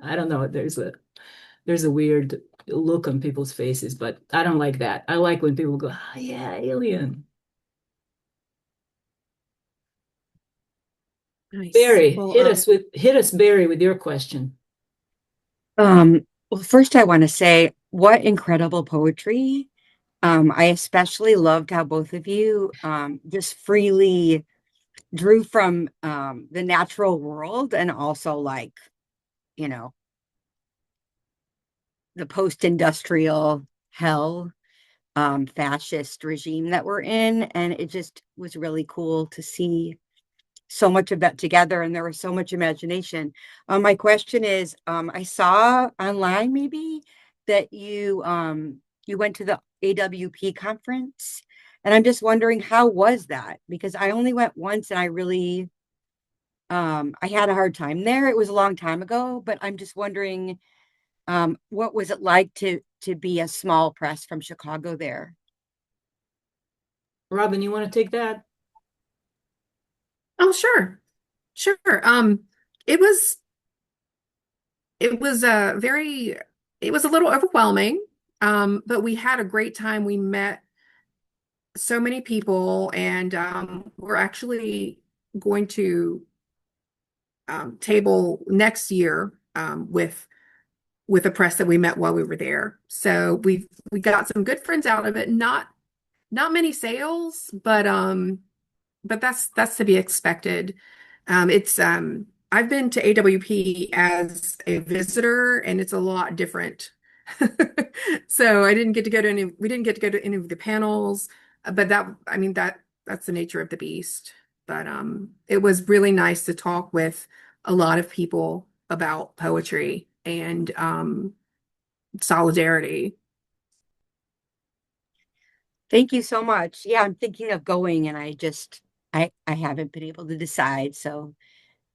I don't know, there's a weird look on people's faces, but I don't like that. I like when people go, "Oh, yeah, alien."
Nice.
Barry,
Well,
hit us, Barry, with your question.
Well, first I want to say what incredible poetry. I especially loved how both of you just freely drew from the natural world and also like, you know, the post-industrial hell fascist regime that we're in. And it just was really cool to see so much of that together, and there was so much imagination. My question is, I saw online maybe that you went to the AWP conference, and I'm just wondering how was that? Because I only went once, and I really I had a hard time there. It was a long time ago, but I'm just wondering what was it like to be a small press from Chicago there?
Robin, you want to take that?
oh, sure, sure. It was it was very it was a little overwhelming, but we had a great time. We met so many people, and we're actually going to table next year with a press that we met while we were there. So we got some good friends out of it. Not many sales, but that's to be expected. It's I've been to AWP as a visitor, and it's a lot different. So I didn't get to go to any. We didn't get to go to any of the panels, but I mean that's the nature of the beast. But it was really nice to talk with a lot of people about poetry and solidarity.
Thank you so much. Yeah, I'm thinking of going, and I haven't been able to decide. So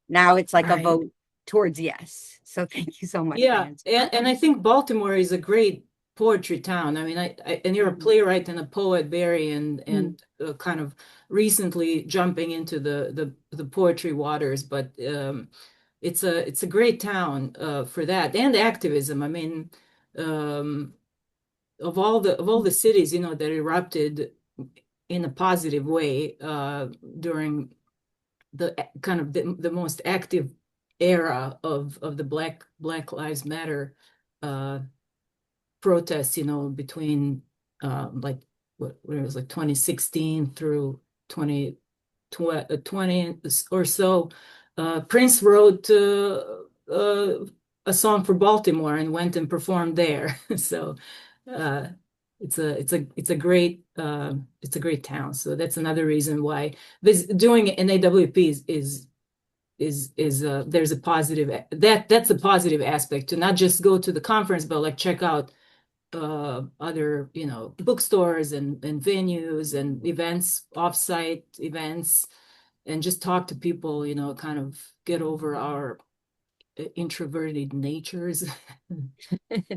now it's like a
Right.
vote towards yes. So thank you so much for
Yeah,
answering.
and I think Baltimore is a great poetry town. I mean, and you're a playwright and a poet, Barry, and kind of recently jumping into the poetry waters. But it's a great town for that and activism. I mean, um, of all the cities, that erupted in a positive way during the kind of the most active era of the Black Lives Matter uh, protests, between like what it was like 2016 through 2020 or so. Prince wrote a song for Baltimore and went and performed there. So uh, it's a great town. So that's another reason why this doing an AWP is there's a positive that's a positive aspect to not just go to the conference, but like check out other bookstores and venues and events, offsite events, and just talk to people, kind of get over our introverted natures.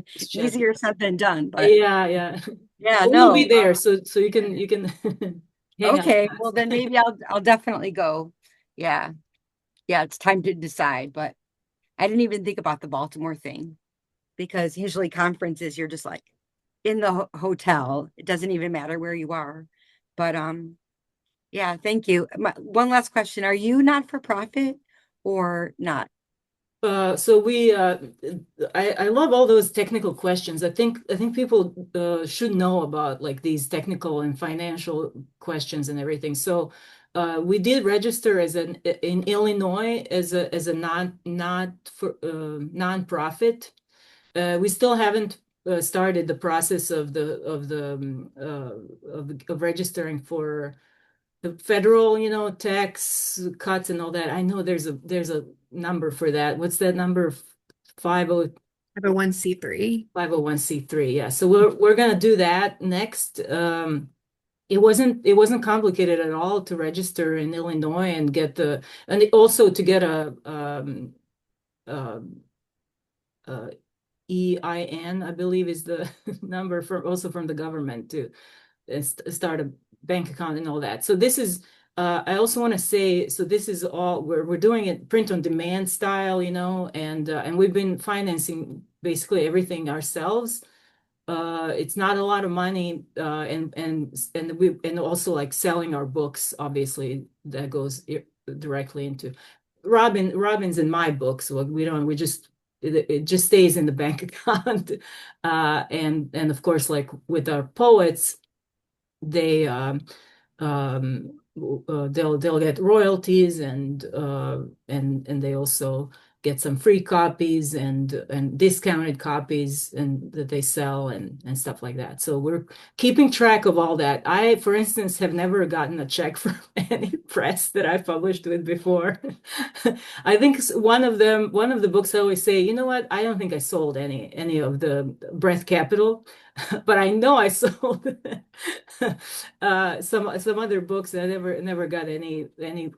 Just chat.
Easier said than done, but
Yeah, yeah.
yeah,
But we'll be
no.
there, so you can hang out
Okay,
with
well
us.
then maybe I'll definitely go. Yeah. Yeah, it's time to decide, but I didn't even think about the Baltimore thing because usually conferences you're just like in the hotel. It doesn't even matter where you are. But yeah, thank you. One last question. Are you not for profit or not?
So I love all those technical questions. I think people should know about like these technical and financial questions and everything. So we did register as in Illinois as a not for nonprofit. We still haven't started the process of registering for the federal, tax cuts and all that. I know there's a number for that. What's that number? 50
501(c)(3).
501(c)(3). Yeah. So we're gonna do that next. It wasn't complicated at all to register in Illinois and also to get a uh, uh, EIN, I believe is the number from the government to start a bank account and all that. So this is, I also want to say, so this is all, we're doing it print on demand style, and we've been financing basically everything ourselves. It's not a lot of money, and also like selling our books, obviously that goes directly into. Robin's in my books. So we don't, we just, it just stays in the bank account. And of course, like with our poets, they they'll get royalties, and they also get some free copies and discounted copies and that they sell and stuff like that. So we're keeping track of all that. I, for instance, have never gotten a check from any press that I've published with before. I think one of the books I always say, you know what? I don't think I sold any of the Breath Capital, but I know I sold some other books, and I never got any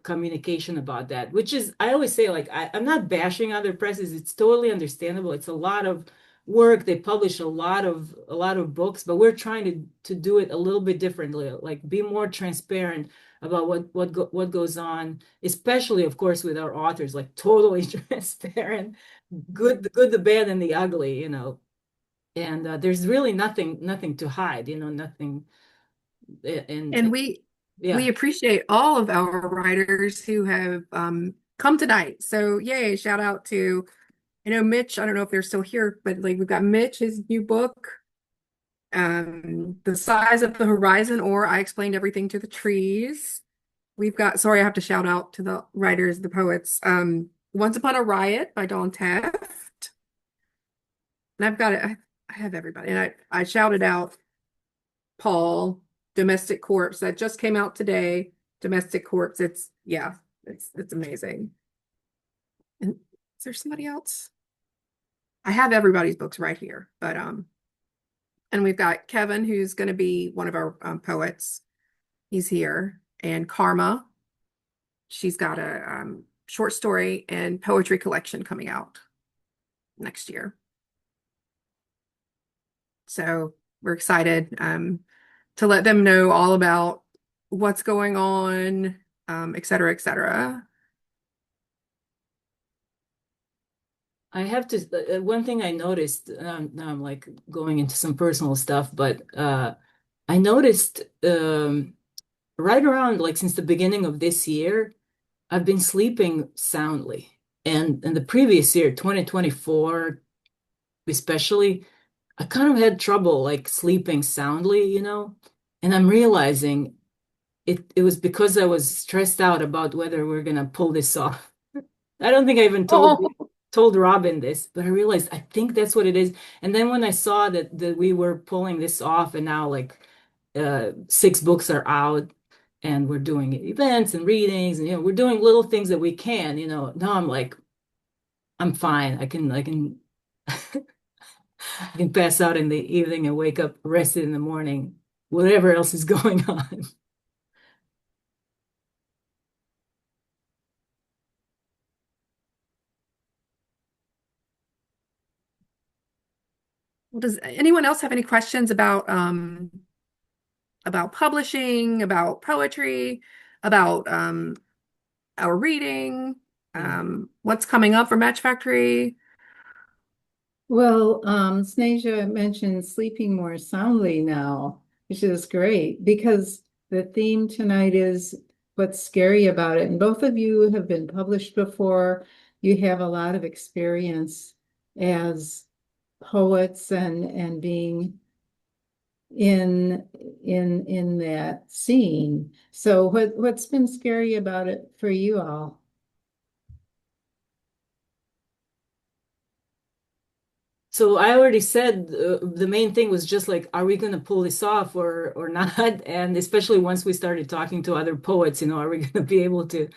communication about that. Which is, I always say, like, I'm not bashing other presses. It's totally understandable. It's a lot of work. They publish a lot of books, but we're trying to do it a little bit differently, like be more transparent about what goes on, especially of course with our authors, like totally transparent, the good, the bad, and the ugly, and there's really nothing to hide, nothing.
And
And
we
yeah,
appreciate all of our writers who have come tonight. So yay, shout out to, I know Mitch, I don't know if they're still here, but like we've got Mitch, his new book, The Size of the Horizon, or I Explained Everything to the Trees. We've got, sorry, I have to shout out to the writers, the poets. Once Upon a Riot by Dawn Taft. And I've got it, I have everybody. And I shouted out Paul, Domestic Corpse, that just came out today. Domestic Corpse, it's, yeah, it's amazing. And is there somebody else? I have everybody's books right here, but and we've got Kevin, who's going to be one of our poets. He's here, and Karma. She's got a short story and poetry collection coming out next year. So we're excited to let them know all about what's going on, et cetera, et cetera.
I have to, one thing I noticed, now I'm like going into some personal stuff, but I noticed right around, like, since the beginning of this year, I've been sleeping soundly. And in the previous year, 2024 especially, I kind of had trouble like sleeping soundly. And I'm realizing it was because I was stressed out about whether we're gonna pull this off. I don't think I even
Oh,
told Robin this, but I realized I think that's what it is. And then when I saw that we were pulling this off, and now like 6 books are out, and we're doing events and readings, and we're doing little things that we can. Now I'm like, I'm fine. I can pass out in the evening and wake up rested in the morning, whatever else is going on.
well, does anyone else have any questions about publishing, about poetry, about our reading,
Yeah.
what's coming up for Match Factory?
Well, Snasia mentioned sleeping more soundly now, which is great because the theme tonight is what's scary about it. And both of you have been published before. You have a lot of experience as poets and being in that scene. So what's been scary about it for you all?
So I already said the main thing was just like, are we going to pull this off or not? And especially once we started talking to other poets, are we going to be able to,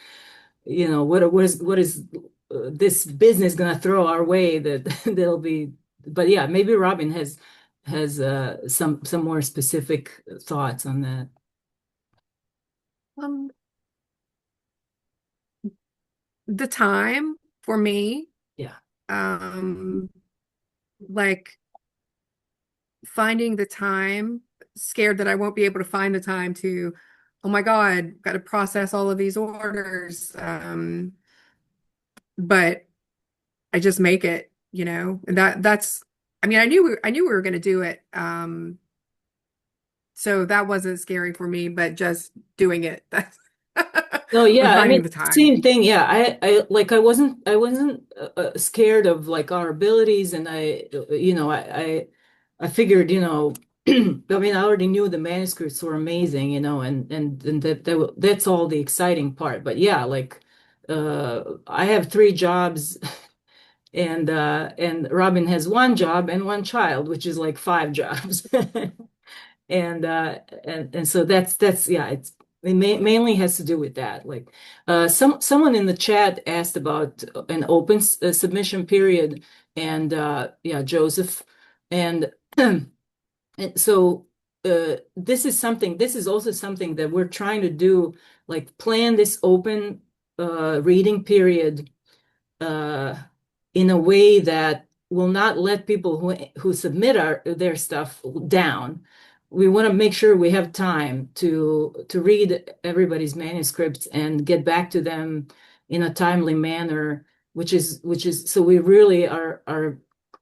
what is this business going to throw our way that there'll be? But yeah, maybe Robin has some more specific thoughts on that.
Um, the time for me,
Yeah.
like finding the time, scared that I won't be able to find the time to, oh my God, got to process all of these orders. But I just make it, and that's, I mean, I knew we were going to do it. So that wasn't scary for me, but just doing it. That's
No,
with
yeah, I
finding
mean,
the time.
same thing. Yeah, I wasn't scared of like our abilities, and I figured, I mean, I already knew the manuscripts were amazing, and that's all the exciting part. But yeah, like, I have three jobs, and Robin has one job and one child, which is like five jobs. And so that's yeah, mainly has to do with that. Like, someone in the chat asked about an open submission period, and yeah, Joseph, and, and so this is also something that we're trying to do, like plan this open reading period uh, in a way that will not let people who submit their stuff down. We want to make sure we have time to read everybody's manuscripts and get back to them in a timely manner, which is so we really are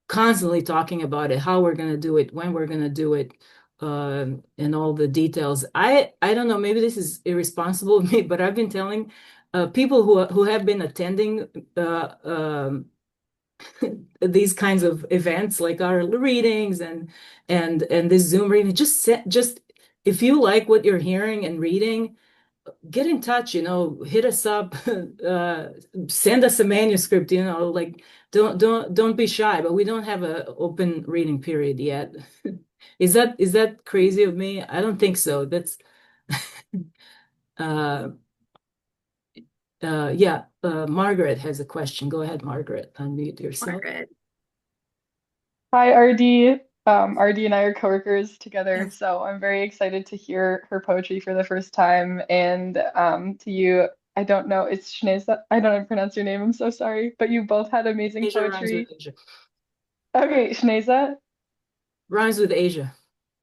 constantly talking about it, how we're going to do it, when we're going to do it, and all the details. I don't know, maybe this is irresponsible of me, but I've been telling people who have been attending these kinds of events, like our readings and this Zoom reading, just if you like what you're hearing and reading, get in touch, hit us up, send us a manuscript, like, don't be shy. But we don't have an open reading period yet. Is that crazy of me? I don't think so. That's uh yeah, Margaret has a question. Go ahead, Margaret. Unmute yourself.
Margaret.
Hi, RD. RD and I are coworkers together,
Yes.
so I'm very excited to hear her poetry for the first time. And to you, I don't know, it's Sneza. I don't know how to pronounce your name. I'm so sorry, but you both had amazing
Asia rhymes with
poetry.
Asia.
Okay, Sneza.
Rhymes with Asia.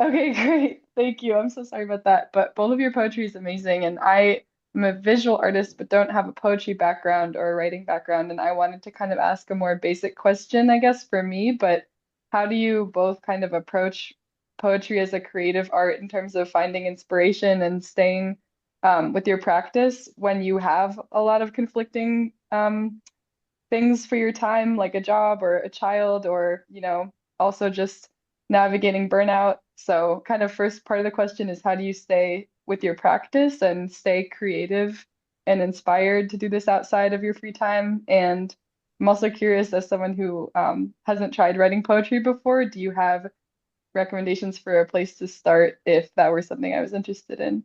Okay, great. Thank you. I'm so sorry about that. But both of your poetry is amazing. And I am a visual artist, but don't have a poetry background or a writing background. And I wanted to kind of ask a more basic question, I guess, for me. But how do you both kind of approach poetry as a creative art in terms of finding inspiration and staying with your practice when you have a lot of conflicting things for your time, like a job or a child, or, also just navigating burnout? So, kind of first part of the question is how do you stay with your practice and stay creative and inspired to do this outside of your free time? And I'm also curious, as someone who hasn't tried writing poetry before, do you have recommendations for a place to start if that were something I was interested in?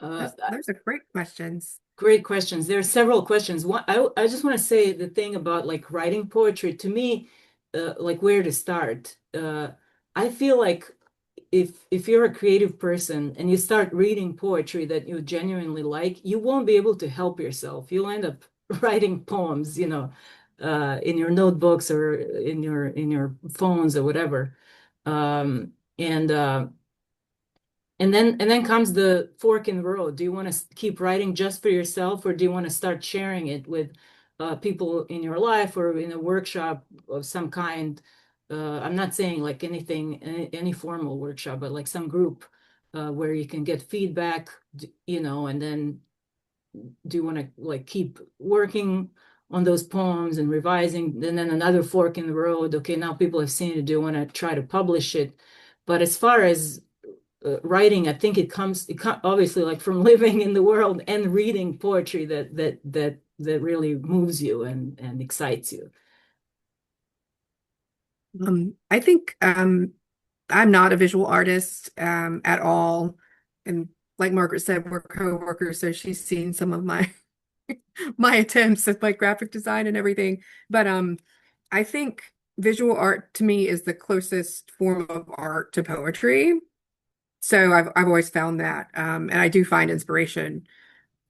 Those are great questions.
Great questions. There are several questions. One, I just want to say the thing about like writing poetry to me, like where to start. I feel like if you're a creative person and you start reading poetry that you genuinely like, you won't be able to help yourself. You'll end up writing poems, in your notebooks or in your phones or whatever. And then comes the fork in the road. Do you want to keep writing just for yourself, or do you want to start sharing it with people in your life or in a workshop of some kind? I'm not saying like any formal workshop, but like some group where you can get feedback, and then do you want to like keep working on those poems and revising? And then another fork in the road. Okay, now people have seen it. Do you want to try to publish it? But as far as writing, I think it comes obviously like from living in the world and reading poetry that really moves you and excites you.
I think I'm not a visual artist at all. And like Margaret said, we're co-workers, so she's seen some of my my attempts at like graphic design and everything. But I think visual art to me is the closest form of art to poetry. So I've always found that. And I do find inspiration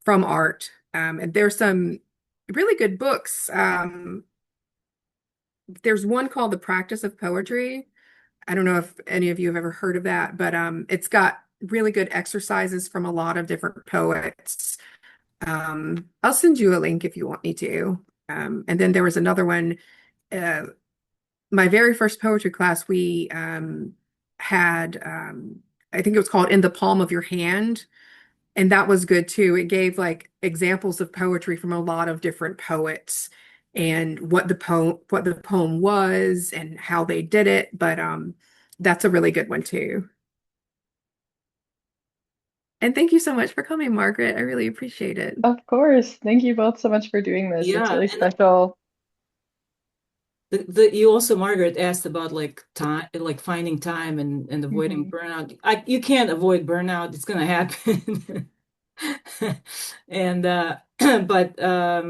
from art. And there's some really good books. There's one called The Practice of Poetry. I don't know if any of you have ever heard of that, but it's got really good exercises from a lot of different poets. I'll send you a link if you want me to. And then there was another one. Uh, my very first poetry class, we had, I think it was called In the Palm of Your Hand. And that was good too. It gave like examples of poetry from a lot of different poets and what the poem was and how they did it. But that's a really good one too. And thank you so much for coming, Margaret. I really appreciate it.
Of course. Thank you both so much for doing this. It's
Yeah,
really
and
special.
you also, Margaret, asked about like time, like finding time and avoiding
Mhm.
burnout. You can't avoid burnout. It's gonna happen. And but uh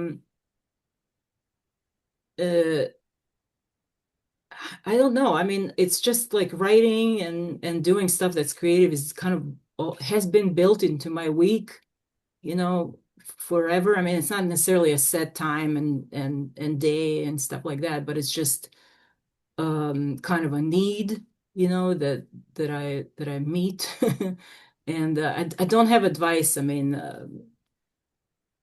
I don't know. I mean, it's just like writing and doing stuff that's creative is kind of has been built into my week, you know, forever. I mean, it's not necessarily a set time and day and stuff like that, but it's just kind of a need, you know, that I meet. And I don't have advice. I mean,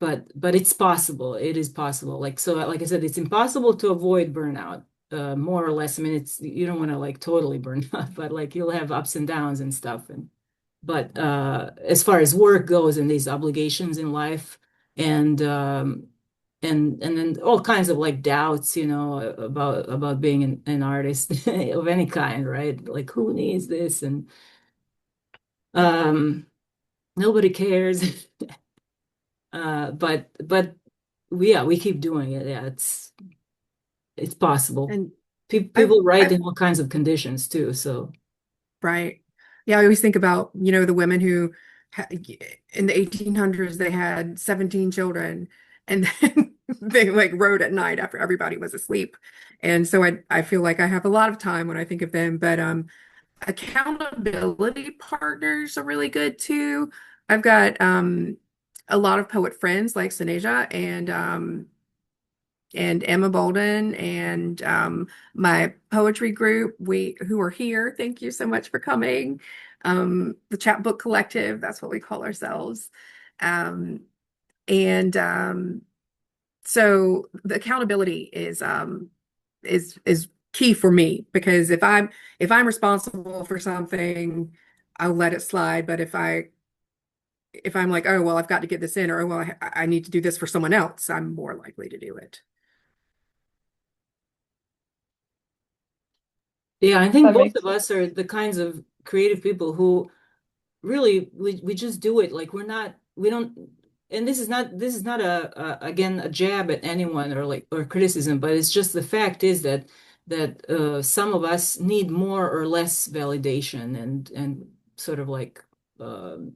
but it's possible. It is possible. Like so, like I said, it's impossible to avoid burnout, more or less. I mean, it's you don't want to like totally burn out, but like you'll have ups and downs and stuff. And but as far as work goes and these obligations in life, and and then all kinds of like doubts, you know, about being an artist of any kind, right? Like who needs this? And um, nobody cares. But yeah, we keep doing it. Yeah, it's possible.
And
People write
I've
in all kinds of conditions too. So
right. Yeah, I always think about, the women who in the 1800s they had 17 children and then they like wrote at night after everybody was asleep. And so I feel like I have a lot of time when I think of them, but accountability partners are really good too. I've got a lot of poet friends like Sineja and Emma Bolden and my poetry group, we who are here. Thank you so much for coming. The Chapbook Collective, that's what we call ourselves. Um, and so the accountability is key for me because if I'm responsible for something, I'll let it slide. But if I'm like, oh well, I've got to get this in, or oh well, I need to do this for someone else, I'm more likely to do it.
yeah, I think
That
both
makes
of us are the kinds of creative people who really we just do it. Like we don't, and this is not a again a jab at anyone or like or criticism, but it's just the fact is that some of us need more or less validation and sort of like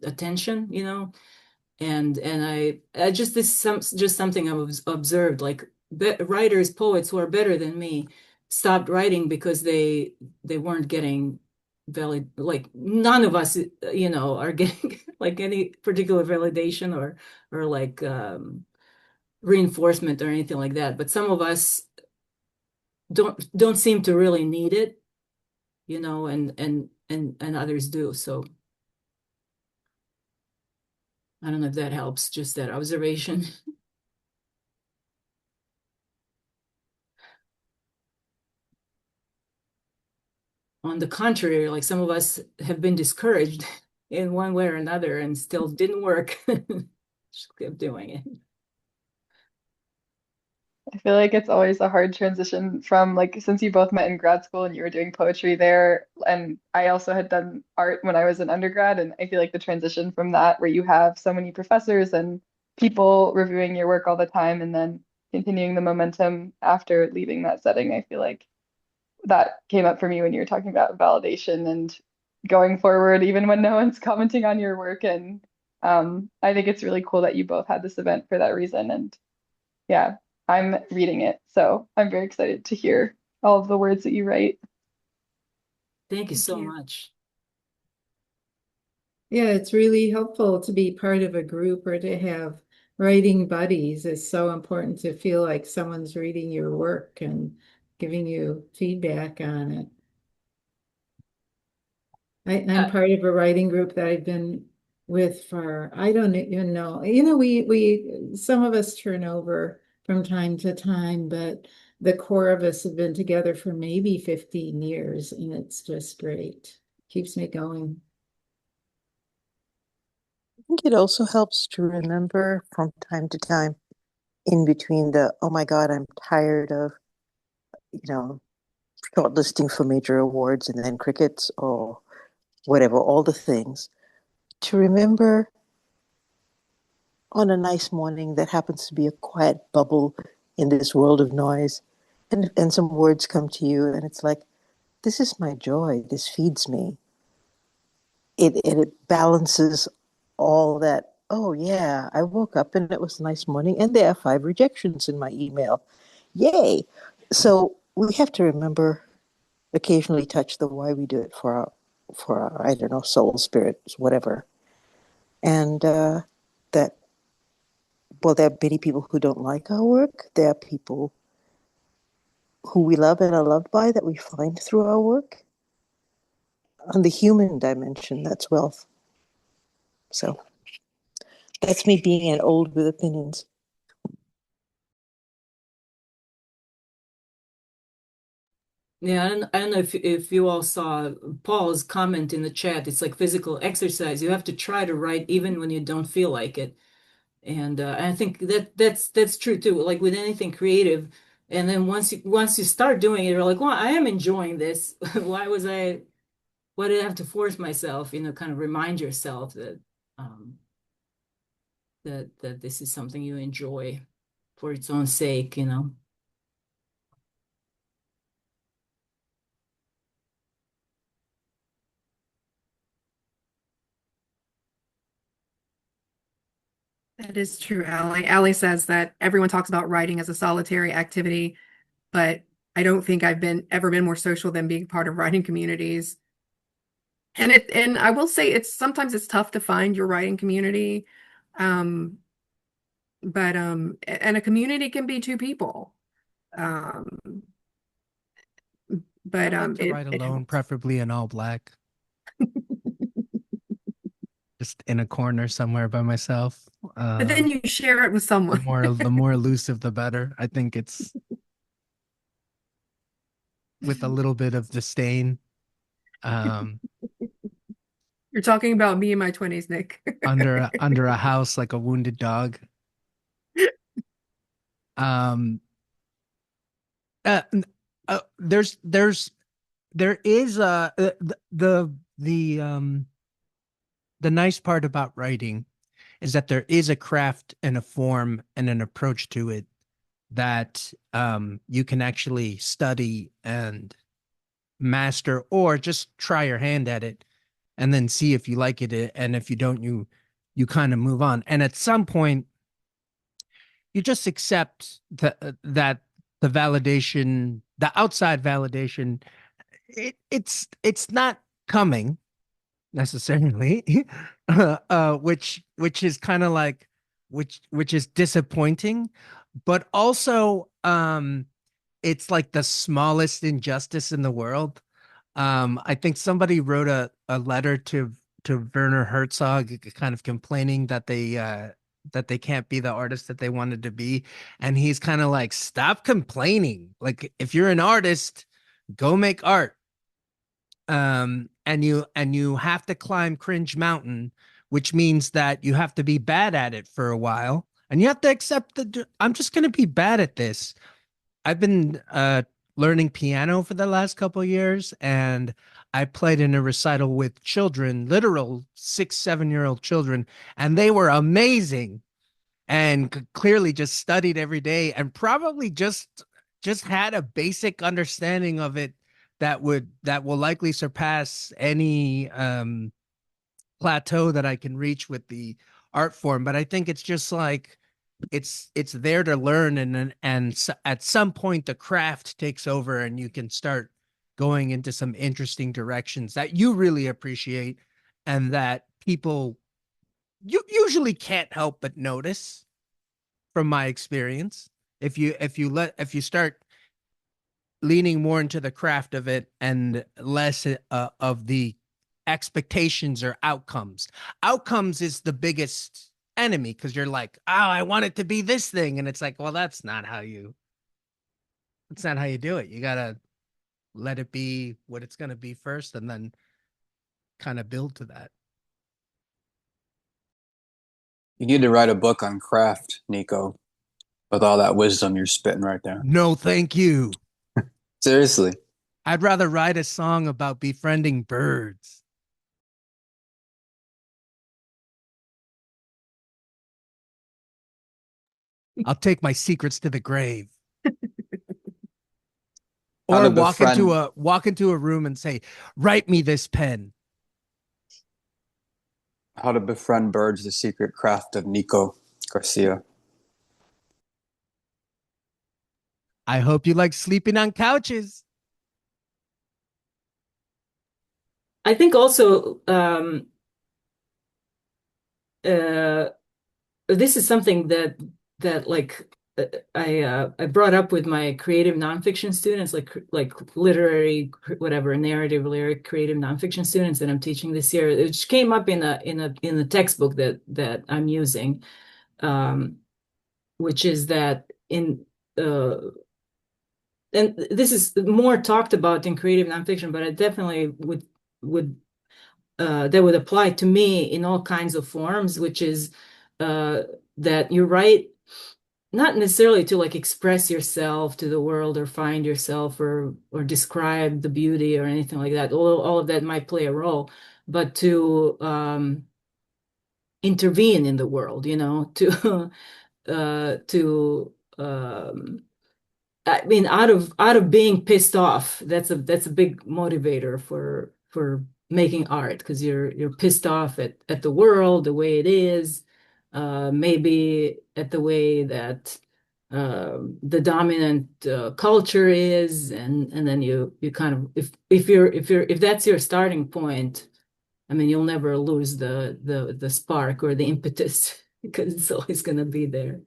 attention, you know. And I just this some just something I've observed, like writers, poets who are better than me stopped writing because they weren't getting valid, like none of us, you know, are getting like any particular validation or like reinforcement or anything like that. But some of us don't seem to really need it, you know, and others do. So I don't know if that helps, just that observation. On the contrary, like some of us have been discouraged in one way or another and still didn't work. Just kept doing it.
I feel like it's always a hard transition from like since you both met in grad school and you were doing poetry there, and I also had done art when I was an undergrad, and I feel like the transition from that where you have so many professors and people reviewing your work all the time and then continuing the momentum after leaving that setting, I feel like that came up for me when you were talking about validation and going forward, even when no one's commenting on your work. And I think it's really cool that you both had this event for that reason. And yeah, I'm reading it, so I'm very excited to hear all of the words that you write.
Thank you
Thank
so
you.
much.
Yeah, it's really helpful to be part of a group or to have writing buddies. It's so important to feel like someone's reading your work and giving you feedback on it. I'm
Uh,
part of a writing group that I've been with for, I don't even know. You know, we some of us turn over from time to time, but the core of us have been together for maybe 15 years, and it's just great. Keeps me going.
think it also helps to remember from time to time in between the, oh my God, I'm tired of, you know, shortlisting for major awards and then crickets or whatever, all the things, to remember on a nice morning that happens to be a quiet bubble in this world of noise, and some words come to you, and it's like, this is my joy, this feeds me. It balances all that. Oh yeah, I woke up and it was a nice morning, and there are 5 rejections in my email. Yay! So we have to remember, occasionally touch the why we do it for our, I don't know, soul, spirit, whatever. And that, well, there are many people who don't like our work. There are people who we love and are loved by that we find through our work. On the human dimension, that's wealth. So that's me being an old with opinions.
Yeah, I don't know if you all saw Paul's comment in the chat. It's like physical exercise. You have to try to write even when you don't feel like it. And I think that's true too. Like with anything creative, and then once you start doing it, you're like, well, I am enjoying this. Why did I have to force myself? Kind of remind yourself um, that this is something you enjoy for its own sake.
That is true, Allie. Allie says that everyone talks about writing as a solitary activity, but I don't think I've ever been more social than being part of writing communities. And I will say it's sometimes it's tough to find your writing community. Um, but and a community can be two people. Um,
I
but
like to write
it
alone,
helps.
preferably in all black, just in a corner somewhere by myself.
But then you share it with
The
someone.
more elusive, the better. I think it's with a little bit of disdain. Um,
You're talking about me in my 20s, Nick.
under a house like a wounded dog. Um, uh, there is the nice part about writing is that there is a craft and a form and an approach to it that you can actually study and master, or just try your hand at it and then see if you like it, and if you don't, you kind of move on, and at some point you just accept that the validation, the outside validation, it's not coming necessarily, which is kind of like, which is disappointing, but also it's like the smallest injustice in the world. I think somebody wrote a letter to Werner Herzog, kind of complaining that they can't be the artist that they wanted to be, and he's kind of like, stop complaining. Like, if you're an artist, go make art. And you have to climb Cringe Mountain, which means that you have to be bad at it for a while, and you have to accept that I'm just going to be bad at this. I've been learning piano for the last couple of years, and I played in a recital with children, literal 6, 7-year-old children, and they were amazing, and clearly just studied every day, and probably just had a basic understanding of it that will likely surpass any plateau that I can reach with the art form. But I think it's just like, it's there to learn, and at some point the craft takes over, and you can start going into some interesting directions that you really appreciate, and that people you usually can't help but notice, from my experience. If you start leaning more into the craft of it and less of the expectations or outcomes. Outcomes is the biggest enemy, because you're like, oh, I want it to be this thing, and it's like, well, that's not how you do it. You gotta let it be what it's gonna be first, and then kind of build to that.
You need to write a book on craft, Nico, with all that wisdom you're spitting right there.
No, thank you.
Seriously.
I'd rather write a song about befriending birds. I'll take my secrets to the grave.
How
Or
to
walk
befriend
into a room and say, "Write me this pen."
How to Befriend Birds, The Secret Craft of Nico Garcia.
I hope you like sleeping on couches.
I think also this is something that like I brought up with my creative nonfiction students, like literary, whatever, narrative, lyric, creative nonfiction students that I'm teaching this year. It just came up in the textbook that I'm using, which is that and this is more talked about in creative nonfiction, but I definitely would that would apply to me in all kinds of forms, which is that you write not necessarily to like express yourself to the world or find yourself or describe the beauty or anything like that. Although all of that might play a role, but to intervene in the world, to I mean, out of being pissed off, that's a big motivator for making art because you're pissed off at the world, the way it is, maybe at the way that the dominant culture is, and then you kind of if that's your starting point, I mean, you'll never lose the spark or the impetus because it's always going to be there.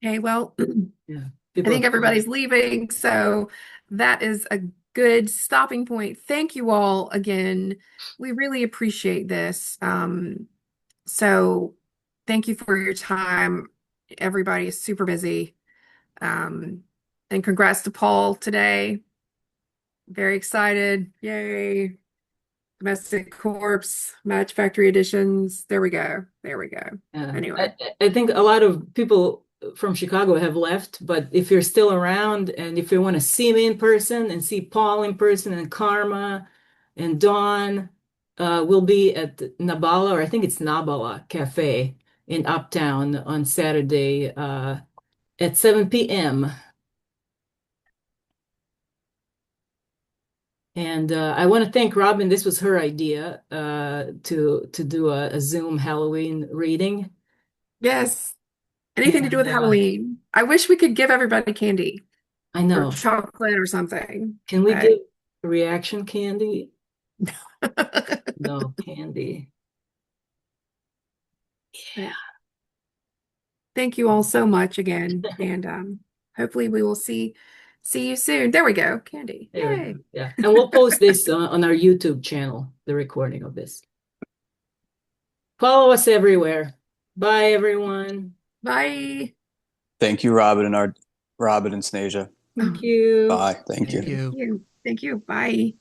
Okay, well,
Yeah,
I
people
think
are
everybody's leaving, so that is a good stopping point. Thank you all again. We really appreciate this. So thank you for your time. Everybody is super busy. Um, and congrats to Paul today. Very excited. Yay. Domestic Corpse, Match Factory editions. There we go. There we go. Anyway.
I think a lot of people from Chicago have left, but if you're still around and if you want to see me in person and see Paul in person and Karma and Dawn, we'll be at Nabala, or I think it's Nabala Cafe in Uptown on Saturday at 7 p.m. And I want to thank Robin. This was her idea to do a Zoom Halloween reading.
Yes. Anything to do with
And
Halloween. I wish we could give everybody candy
I
or
know.
chocolate or something.
Can we
But
give reaction candy? No candy.
Yeah. Thank you all so much again. And hopefully we will see you soon. There we go. Candy.
There we
Yay.
go. Yeah. And we'll post this on our YouTube channel, the recording of this. Follow us everywhere. Bye, everyone.
Bye.
Thank you, Robin and Snezia.
Thank you.
Bye. Thank you.
Thank you.
Thank you. Thank you. Bye.